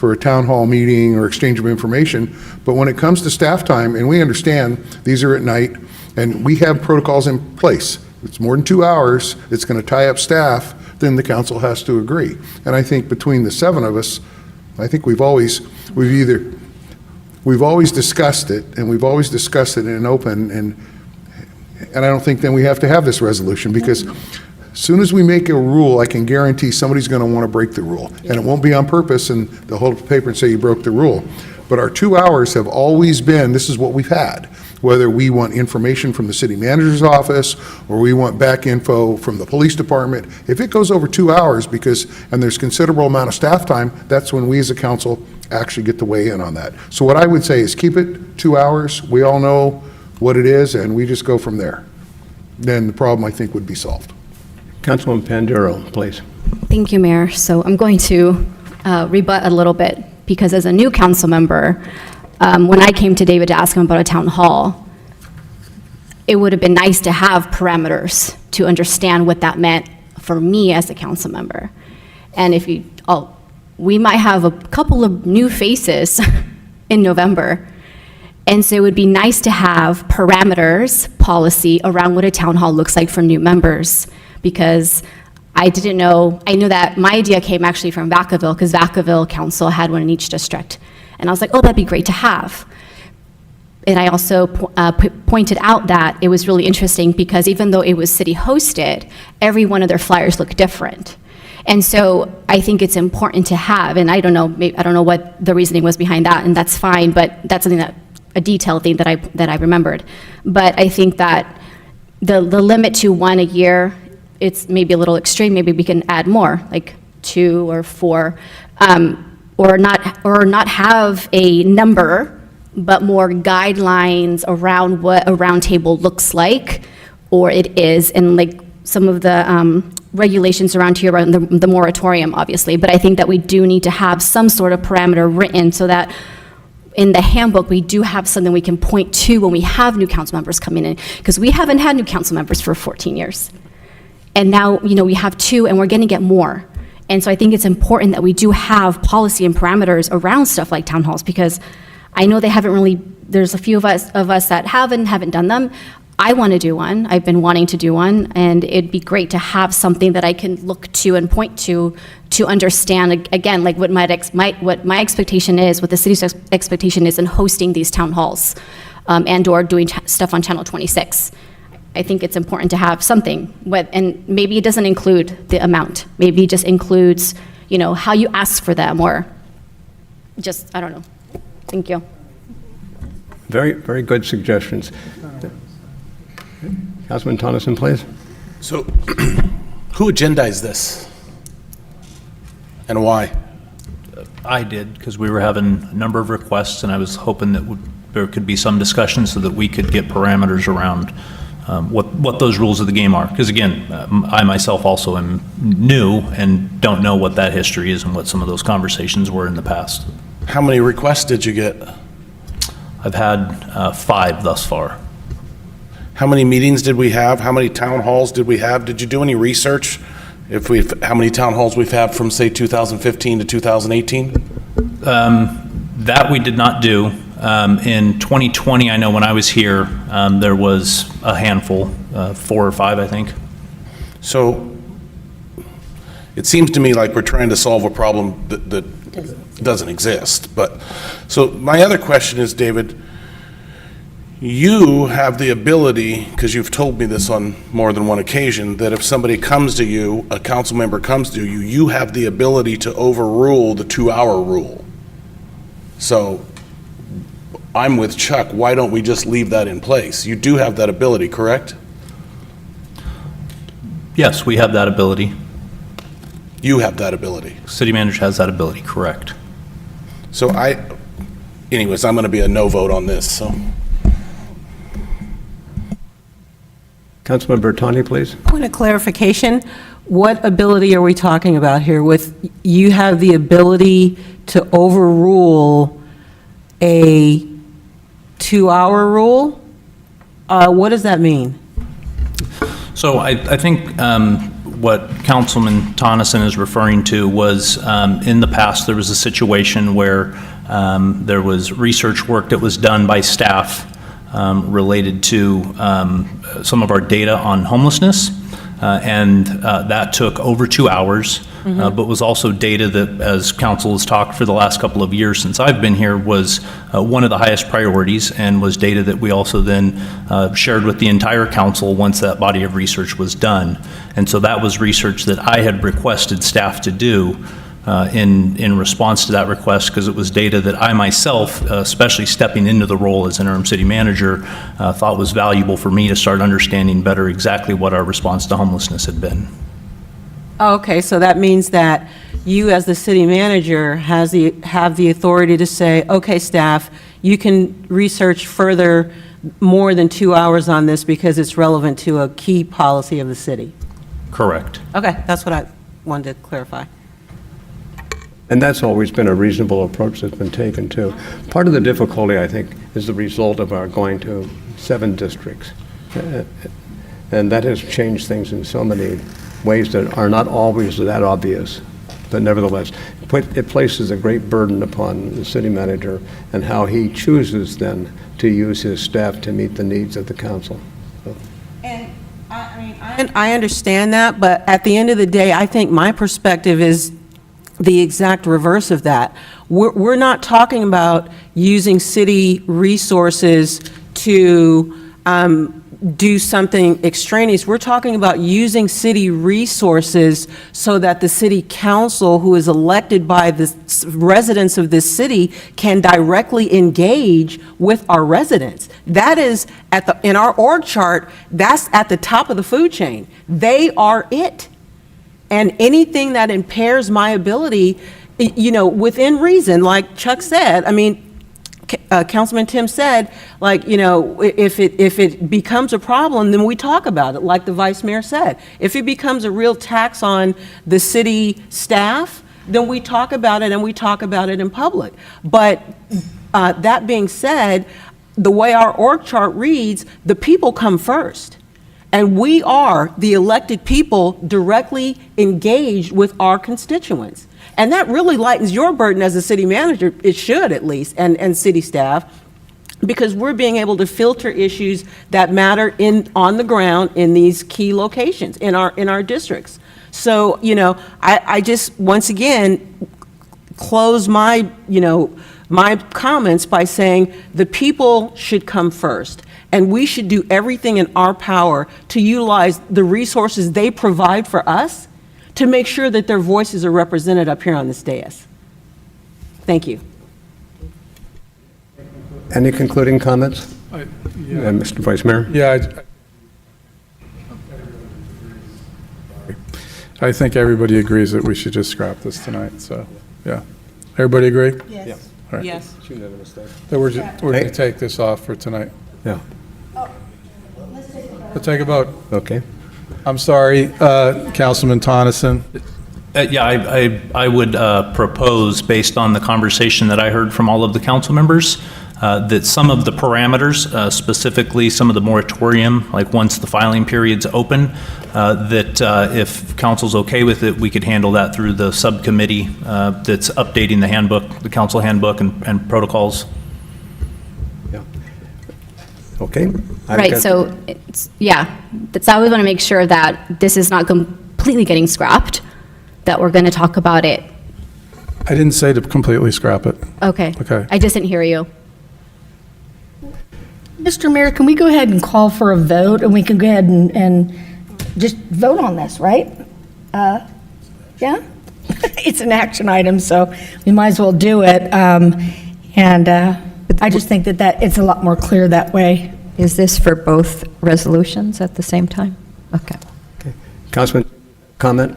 a town hall meeting or exchange of information. But when it comes to staff time, and we understand these are at night, and we have protocols in place, if it's more than 2 hours, it's going to tie up staff, then the council has to agree. And I think between the seven of us, I think we've always discussed it, and we've always discussed it in an open, and I don't think then we have to have this resolution, because as soon as we make a rule, I can guarantee somebody's going to want to break the rule. And it won't be on purpose, and they'll hold up the paper and say you broke the rule. But our 2 hours have always been, this is what we've had, whether we want information from the city manager's office or we want back info from the police department. If it goes over 2 hours and there's considerable amount of staff time, that's when we as a council actually get to weigh in on that. So what I would say is keep it 2 hours. We all know what it is, and we just go from there. Then the problem, I think, would be solved. Councilwoman Panduro, please. Thank you, Mayor. So I'm going to rebut a little bit, because as a new council member, when I came to David to ask him about a town hall, it would have been nice to have parameters to understand what that meant for me as a council member. And we might have a couple of new faces in November. And so it would be nice to have parameters, policy around what a town hall looks like for new members, because I didn't know, I knew that my idea came actually from Vacaville, because Vacaville Council had one in each district. And I was like, oh, that'd be great to have. And I also pointed out that it was really interesting because even though it was city hosted, every one of their flyers looked different. And so I think it's important to have, and I don't know what the reasoning was behind that, and that's fine, but that's something a detailed thing that I remembered. But I think that the limit to one a year it's maybe a little extreme, maybe we can add more, like 2 or 4, or not have a number, but more guidelines around what a round table looks like, or it is, and like some of the regulations around here, around the moratorium, obviously. But I think that we do need to have some sort of parameter written so that in the handbook, we do have something we can point to when we have new council members coming in, because we haven't had new council members for 14 years. And now, we have 2, and we're going to get more. And so I think it's important that we do have policy and parameters around stuff like town halls, because I know they haven't really, there's a few of us that haven't done them. I want to do one. I've been wanting to do one, and it'd be great to have something that I can look to and point to understand, again, like what my expectation is, what the city's expectation is in hosting these town halls, and/or doing stuff on Channel 26. I think it's important to have something, and maybe it doesn't include the amount. Maybe it just includes, how you ask for them, or just, I don't know. Thank you. Very, very good suggestions. Councilman Tonneson, please. So, who agendized this? And why? I did, because we were having a number of requests, and I was hoping that there could be some discussion so that we could get parameters around what those rules of the game are. Because again, I myself also am new and don't know what that history is and what some of those conversations were in the past. How many requests did you get? I've had 5 thus far. How many meetings did we have? How many town halls did we have? Did you do any research? How many town halls we've had from, say, 2015 to 2018? That we did not do. In 2020, I know when I was here, there was a handful, 4 or 5, I think. So it seems to me like we're trying to solve a problem that doesn't exist. But so my other question is, David, you have the ability, because you've told me this on more than one occasion, that if somebody comes to you, a council member comes to you, you have the ability to overrule the 2-hour rule. So I'm with Chuck. Why don't we just leave that in place? You do have that ability, correct? Yes, we have that ability. You have that ability. City manager has that ability, correct. So anyways, I'm going to be a no vote on this, so. Councilman Bertani, please. Point of clarification, what ability are we talking about here with you have the ability to overrule a 2-hour rule? What does that mean? So I think what Councilman Tonneson is referring to was in the past there was a situation where there was research work that was done by staff related to some of our data on homelessness, and that took over 2 hours, but was also data that, as council has talked for the last couple of years since I've been here, was one of the highest priorities, and was data that we also then shared with the entire council once that body of research was done. And so that was research that I had requested staff to do in response to that request, because it was data that I myself, especially stepping into the role as interim city manager, thought was valuable for me to start understanding better exactly what our response to homelessness had been. Okay, so that means that you as the city manager have the authority to say, okay, staff, you can research further more than 2 hours on this because it's relevant to a key policy of the city. Correct. Okay, that's what I wanted to clarify. And that's always been a reasonable approach that's been taken, too. Part of the difficulty, I think, is the result of our going to 7 districts. And that has changed things in so many ways that are not always that obvious. But nevertheless, it places a great burden upon the city manager and how he chooses then to use his staff to meet the needs of the council. So. And I understand that, but at the end of the day, I think my perspective is the exact reverse of that. We're not talking about using city resources to do something extraneous. We're talking about using city resources so that the city council, who is elected by the residents of this city, can directly engage with our residents. That is in our org chart, that's at the top of the food chain. They are it. And anything that impairs my ability, within reason, like Chuck said, I mean, Councilman Tim said, if it becomes a problem, then we talk about it, like the Vice Mayor said. If it becomes a real tax on the city staff, then we talk about it, and we talk about it in public. But that being said, the way our org chart reads, the people come first. And we are, the elected people, directly engaged with our constituents. And that really lightens your burden as a city manager, it should at least, and city staff, because we're being able to filter issues that matter on the ground in these key locations, in our districts. So, I just, once again, close my comments by saying the people should come first. And we should do everything in our power to utilize the resources they provide for us to make sure that their voices are represented up here on this dais. Thank you. Any concluding comments? Mr. Vice Mayor? Yeah, I think everybody agrees that we should just scrap this tonight, so, yeah. Everybody agree? Yes. All right. Yes. So we're going to take this off for tonight. Yeah. We'll take a vote. Okay. I'm sorry, Councilman Tonneson. Yeah, I would propose, based on the conversation that I heard from all of the council members, that some of the parameters, specifically some of the moratorium, like once the filing period's open, that if council's okay with it, we could handle that through the subcommittee that's updating the handbook, the council handbook and protocols. Yeah. Okay. Right, so, that's, I always want to make sure that this is not completely getting scrapped, that we're going to talk about it. I didn't say to completely scrap it. Okay. Okay. I just didn't hear you. Mr. Mayor, can we go ahead and call for a vote, and we can go ahead and just vote on this, right? Yeah? It's an action item, so we might as well do it. I just think that it's a lot more clear that way. Is this for both resolutions at the same time? Okay. Councilman, comment?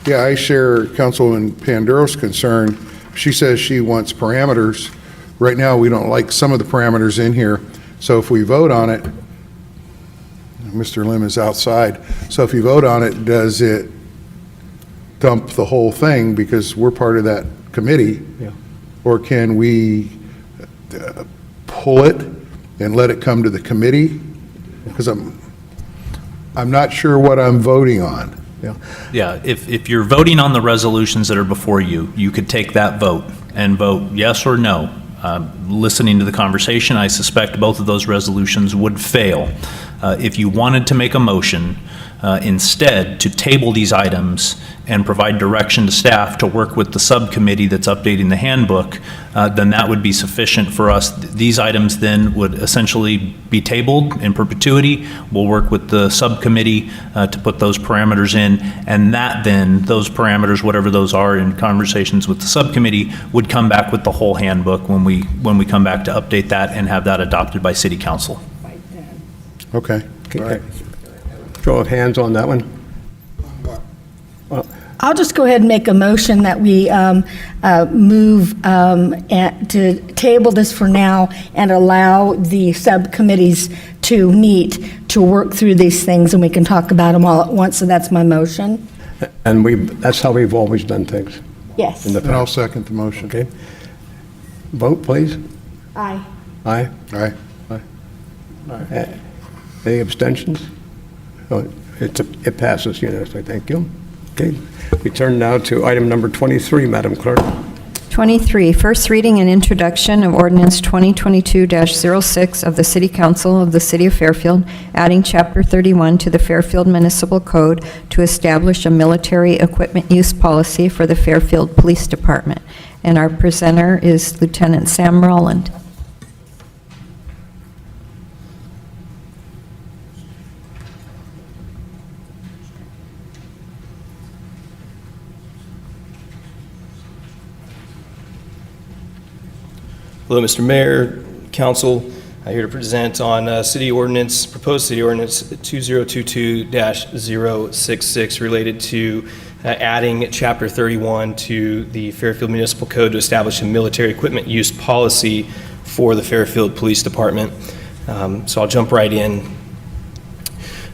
Yeah, I share Councilwoman Pandero's concern. She says she wants parameters. Right now, we don't like some of the parameters in here. So if we vote on it, Mr. Lim is outside. So if you vote on it, does it dump the whole thing because we're part of that committee? Yeah. Or can we pull it and let it come to the committee? Because I'm not sure what I'm voting on. Yeah, if you're voting on the resolutions that are before you, you could take that vote and vote yes or no. Listening to the conversation, I suspect both of those resolutions would fail. If you wanted to make a motion instead to table these items and provide direction to staff to work with the subcommittee that's updating the handbook, then that would be sufficient for us. These items then would essentially be tabled in perpetuity. We'll work with the subcommittee to put those parameters in, and that then, those parameters, whatever those are in conversations with the subcommittee, would come back with the whole handbook when we come back to update that and have that adopted by City Council. Okay. All right. Show of hands on that one. I'll just go ahead and make a motion that we move to table this for now and allow the subcommittees to meet to work through these things, and we can talk about them all at once. So that's my motion. And that's how we've always done things. Yes. In the And I'll past. second the motion. Okay. Vote, please. Aye. Aye. Aye. Any abstentions? Oh, it passes unanimously. Thank you. Okay. We turn now to item number 23, Madam Clerk. 23, first reading and introduction of ordinance 2022-06 of the City Council of the City of Fairfield, adding Chapter 31 to the Fairfield Municipal Code to establish a military equipment use policy for the Fairfield Police Department. And our presenter is Lieutenant Sam Rowland. Hello, Mr. Mayor, Council. I'm here to present on proposed city ordinance 2022-066 related to adding Chapter 31 to the Fairfield Municipal Code to establish a military equipment use policy for the Fairfield Police Department. So I'll jump right in.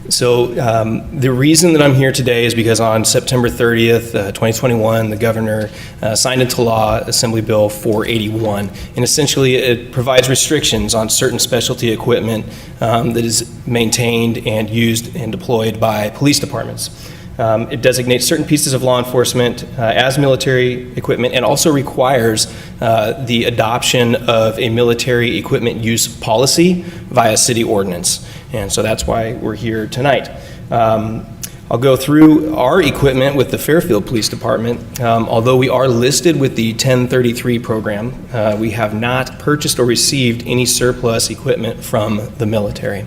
So the reason that I'm here today is because on September 30th, 2021, the governor signed into law Assembly Bill 481. And essentially it provides restrictions on certain specialty equipment that is maintained and used and deployed by police departments. It designates certain pieces of law enforcement as military equipment and also requires the adoption of a military equipment use policy via city ordinance. And so that's why we're here tonight. I'll go through our equipment with the Fairfield Police Department. Although we are listed with the 1033 program, we have not purchased or received any surplus equipment from the military.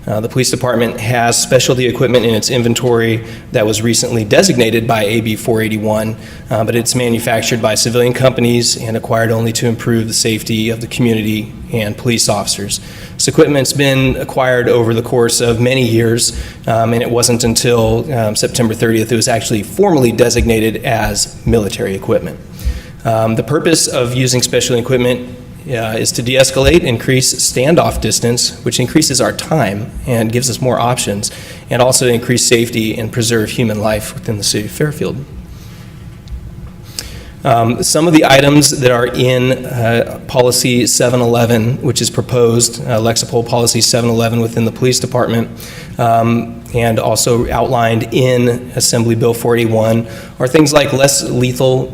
The police department has specialty equipment in its inventory that was recently designated by AB 481, but it's manufactured by civilian companies and acquired only to improve the safety of the community and police officers. This equipment's been acquired over the course of many years, and it wasn't until September 30th it was actually formally designated as military equipment. The purpose of using special equipment is to de-escalate, increase standoff distance, which increases our time and gives us more options, and also increase safety and preserve human life within the city of Fairfield. Some of the items that are in Policy 711, which is proposed, Lexipol Policy 711 within the police department, and also outlined in Assembly Bill 481, are things like less lethal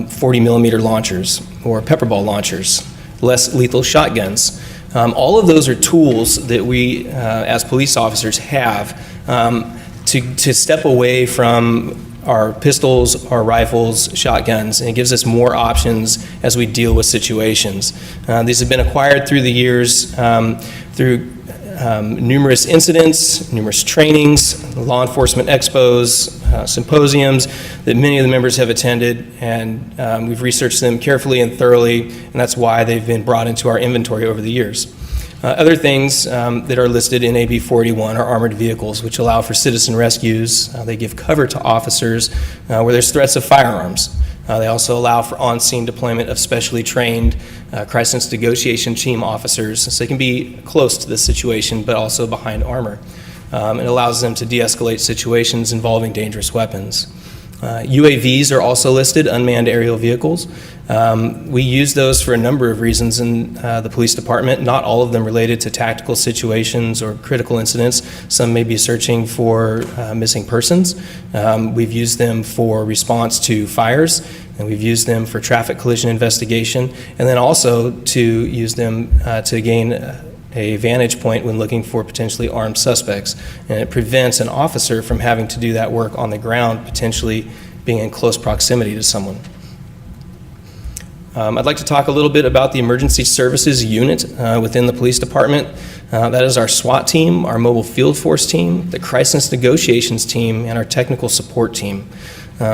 40 millimeter launchers or pepperball launchers, less lethal shotguns. All of those are tools that we, as police officers, have to step away from our pistols, our rifles, shotguns, and it gives us more options as we deal with situations. These have been acquired through the years through numerous incidents, numerous trainings, law enforcement expos, symposiums that many of the members have attended, and we've researched them carefully and thoroughly, and that's why they've been brought into our inventory over the years. Other things that are listed in AB 481 are armored vehicles, which allow for citizen rescues. They give cover to officers where there's threats of firearms. They also allow for on-scene deployment of specially trained crisis negotiation team officers, so they can be close to the situation, but also behind armor. It allows them to de-escalate situations involving dangerous weapons. UAVs are also listed, unmanned aerial vehicles. We use those for a number of reasons in the police department, not all of them related to tactical situations or critical incidents. Some may be searching for missing persons. We've used them for response to fires, and we've used them for traffic collision investigation, and then also to use them to gain a vantage point when looking for potentially armed suspects. And it prevents an officer from having to do that work on the ground, potentially being in close proximity to someone. I'd like to talk a little bit about the emergency services unit within the police department. That is our SWAT team, our mobile field force team, the crisis negotiations team, and our technical support team.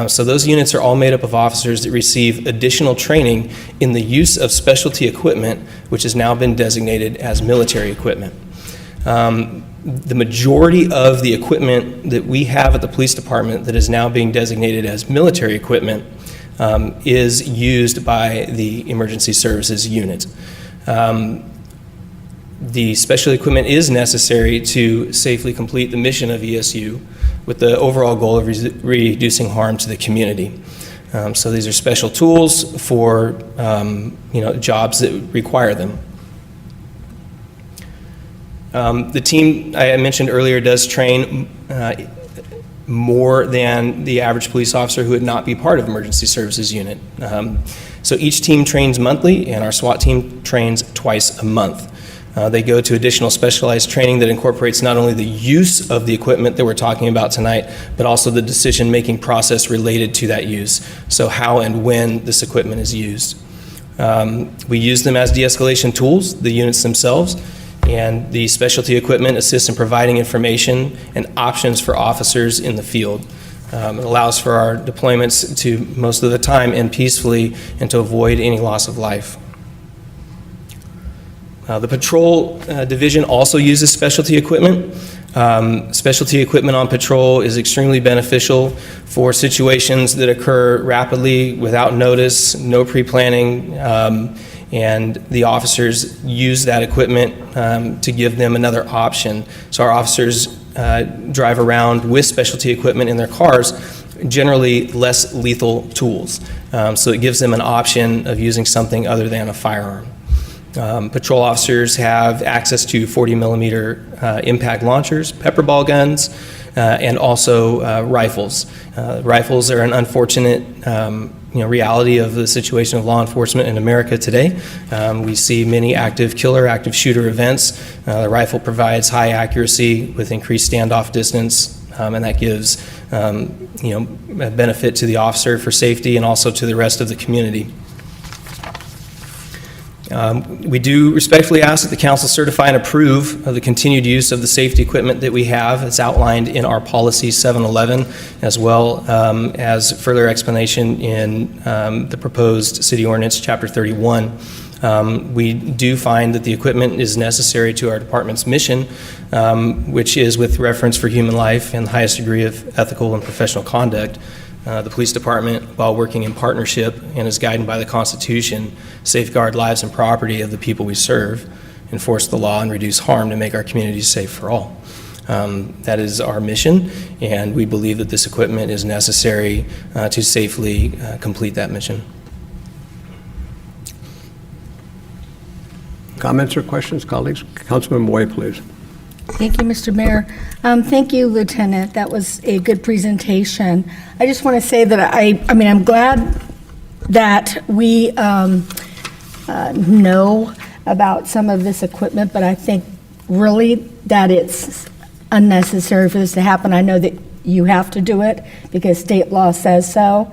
So those units are all made up of officers that receive additional training in the use of specialty equipment, which has now been designated as military equipment. The majority of the equipment that we have at the police department that is now being designated as military equipment is used by the emergency services unit. The special equipment is necessary to safely complete the mission of ESU with the overall goal of reducing harm to the community. So these are special tools for jobs that require them. The team I mentioned earlier does train more than the average police officer who would not be part of emergency services unit. So each team trains monthly, and our SWAT team trains twice a month. They go to additional specialized training that incorporates not only the use of the equipment that we're talking about tonight, but also the decision-making process related to that use. So how and when this equipment is used. We use them as de-escalation tools, the units themselves, and the specialty equipment assists in providing information and options for officers in the field. It allows for our deployments to most of the time end peacefully and to avoid any loss of life. The patrol division also uses specialty equipment. Specialty equipment on patrol is extremely beneficial for situations that occur rapidly without notice, no pre-planning, and the officers use that equipment to give them another option. So our officers drive around with specialty equipment in their cars, generally less lethal tools. So it gives them an option of using something other than a firearm. Patrol officers have access to 40 millimeter impact launchers, pepper ball guns, and also rifles. Rifles are an unfortunate reality of the situation of law enforcement in America today. We see many active killer, active shooter events. The rifle provides high accuracy with increased standoff distance, and that gives a benefit to the officer for safety and also to the rest of the community. We do respectfully ask that the council certify and approve of the continued use of the safety equipment that we have. It's outlined in our policy 711, as well as further explanation in the proposed city ordinance, chapter 31. We do find that the equipment is necessary to our department's mission, which is with reference for human life and the highest degree of ethical and professional conduct. The police department, while working in partnership and is guided by the Constitution, safeguard lives and property of the people we serve, enforce the law, and reduce harm to make our communities safe for all. That is our mission, and we believe that this equipment is necessary to safely complete that mission. Comments or questions, colleagues? Councilman Moy, please. Thank you, Mr. Mayor. Thank you, Lieutenant. That was a good presentation. I just want to say that I'm glad that we know about some of this equipment, but I think really that it's unnecessary for this to happen. I know that you have to do it because state law says so,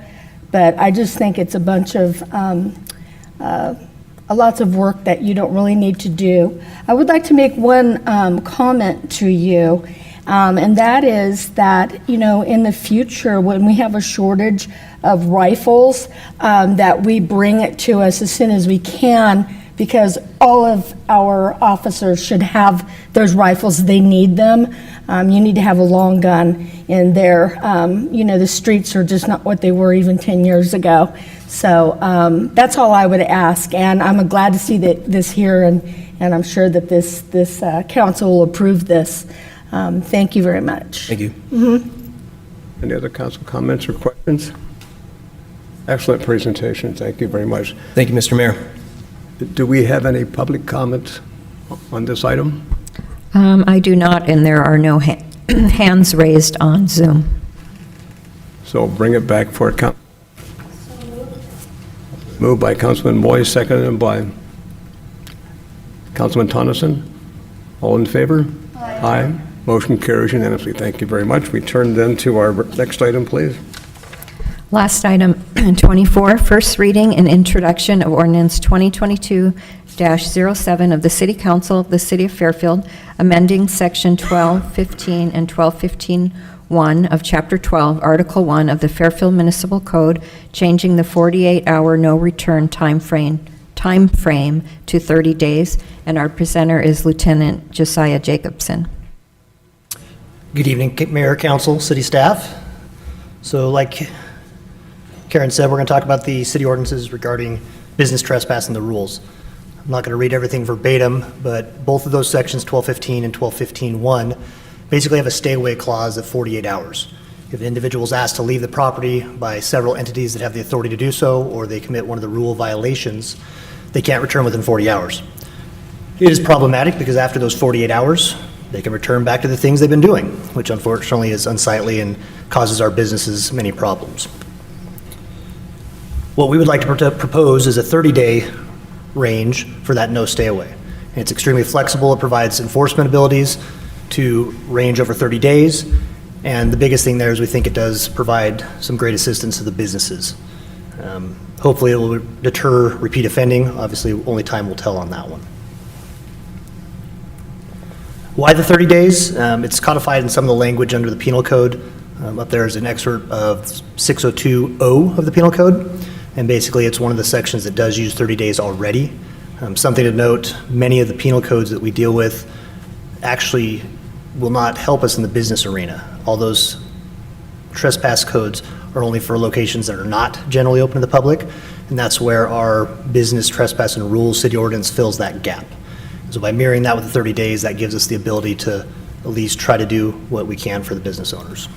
but I just think it's a bunch of lots of work that you don't really need to do. I would like to make one comment to you, and that is that, in the future, when we have a shortage of rifles, that we bring it to us as soon as we can, because all of our officers should have those rifles. They need them. You need to have a long gun in there. The streets are just not what they were even 10 years ago. So that's all I would ask, and I'm glad to see this here, and I'm sure that this council will approve this. Thank you very much. Thank you. Mm-hmm. Any other council comments or questions? Excellent presentation. Thank you very much. Thank you, Mr. Mayor. Do we have any public comments on this item? I do not, and there are no hands raised on Zoom. So bring it back for a count. Moved by Councilman Moy, seconded by Councilman Tonneson. All in favor? Aye. Motion carries unanimously. Thank you very much. We turn then to our next item, please. Last item, 24, first reading and introduction of ordinance 2022-07 of the City Council of the City of Fairfield, amending section 1215 and 1215-1 of Chapter 12, Article 1 of the Fairfield Municipal Code, changing the 48-hour no-return time frame to 30 days. And our presenter is Lieutenant Josiah Jacobson. Good evening, Mayor, Council, City staff. So like Karen said, we're going to talk about the city ordinances regarding business trespassing the rules. I'm not going to read everything verbatim, but both of those sections, 1215 and 1215-1, basically have a stay-away clause of 48 hours. If an individual is asked to leave the property by several entities that have the authority to do so, or they commit one of the rule violations, they can't return within 40 hours. It is problematic because after those 48 hours, they can return back to the things they've been doing, which unfortunately is unsightly and causes our businesses many problems. What we would like to propose is a 30-day range for that no stay away. And it's extremely flexible. It provides enforcement abilities to range over 30 days. And the biggest thing there is we think it does provide some great assistance to the businesses. Hopefully it will deter repeat offending. Obviously, only time will tell on that one. Why the 30 days? It's codified in some of the language under the penal code. Up there is an excerpt of 602O of the penal code. And basically, it's one of the sections that does use 30 days already. Something to note, many of the penal codes that we deal with actually will not help us in the business arena. All those trespass codes are only for locations that are not generally open to the public, and that's where our business trespass and rules city ordinance fills that gap. So by mirroring that with the 30 days, that gives us the ability to at least try to do what we can for the business owners.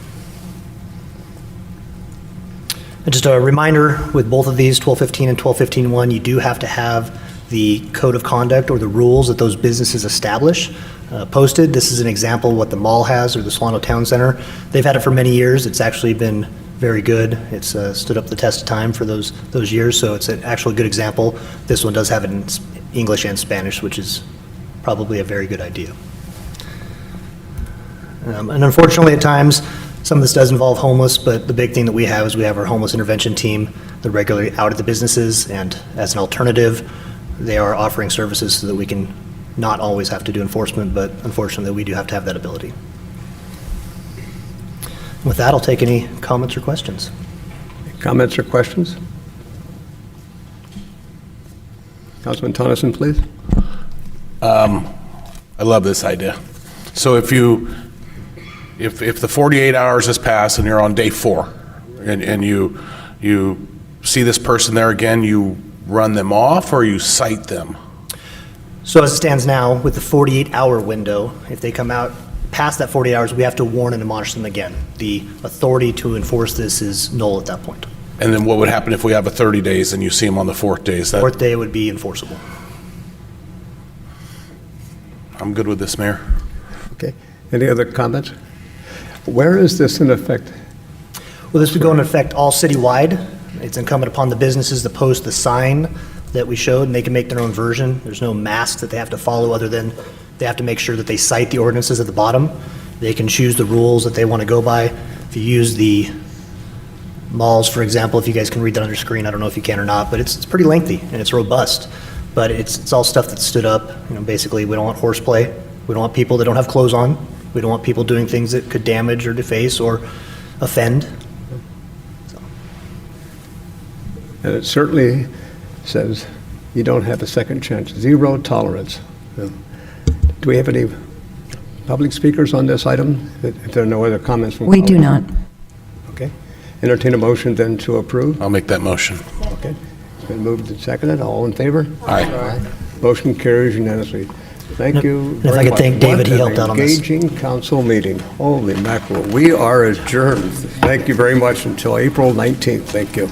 And just a reminder, with both of these, 1215 and 1215-1, you do have to have the code of conduct or the rules that those businesses establish posted. This is an example of what the mall has, or the Solano Town Center. They've had it for many years. It's actually been very good. It's stood up the test of time for those years, so it's an actual good example. This one does have it in English and Spanish, which is probably a very good idea. And unfortunately, at times, some of this does involve homeless, but the big thing that we have is we have our homeless intervention team. They're regularly out at the businesses, and as an alternative, they are offering services so that we can not always have to do enforcement, but unfortunately, we do have to have that ability. With that, I'll take any comments or questions. Comments or questions? Councilman Tonneson, please. I love this idea. So if the 48 hours has passed and you're on day 4 and you see this person there again, you run them off or you cite them? So as it stands now, with the 48-hour window, if they come out past that 48 hours, we have to warn and admonish them again. The authority to enforce this is null at that point. And then what would happen if we have a 30 days and you see them on the 4th day? Is that? 4th day would be enforceable. I'm good with this, Mayor. Okay. Any other comments? Where is this in effect? Well, this would go into effect all citywide. It's incumbent upon the businesses to post the sign that we showed, and they can make their own version. There's no masks that they have to follow other than they have to make sure that they cite the ordinances at the bottom. They can choose the rules that they want to go by. If you use the malls, for example, if you guys can read that on your screen, I don't know if you can or not, but it's pretty lengthy and it's robust. But it's all stuff that's stood up. Basically, we don't want horseplay. We don't want people that don't have clothes on. We don't want people doing things that could damage or deface or offend. And it certainly says you don't have a second chance, 0 tolerance. Do we have any public speakers on this item? If there are no other comments from We do not. Okay. Entertain a motion then to approve. I'll make that motion. Okay. It's been moved and seconded. All in favor? Aye. Motion carries unanimously. Thank you If very I could much. thank David, he What an helped out on this. Engaging council meeting. Holy mackerel. We are adjourned. Thank you very much until April 19th. Thank you.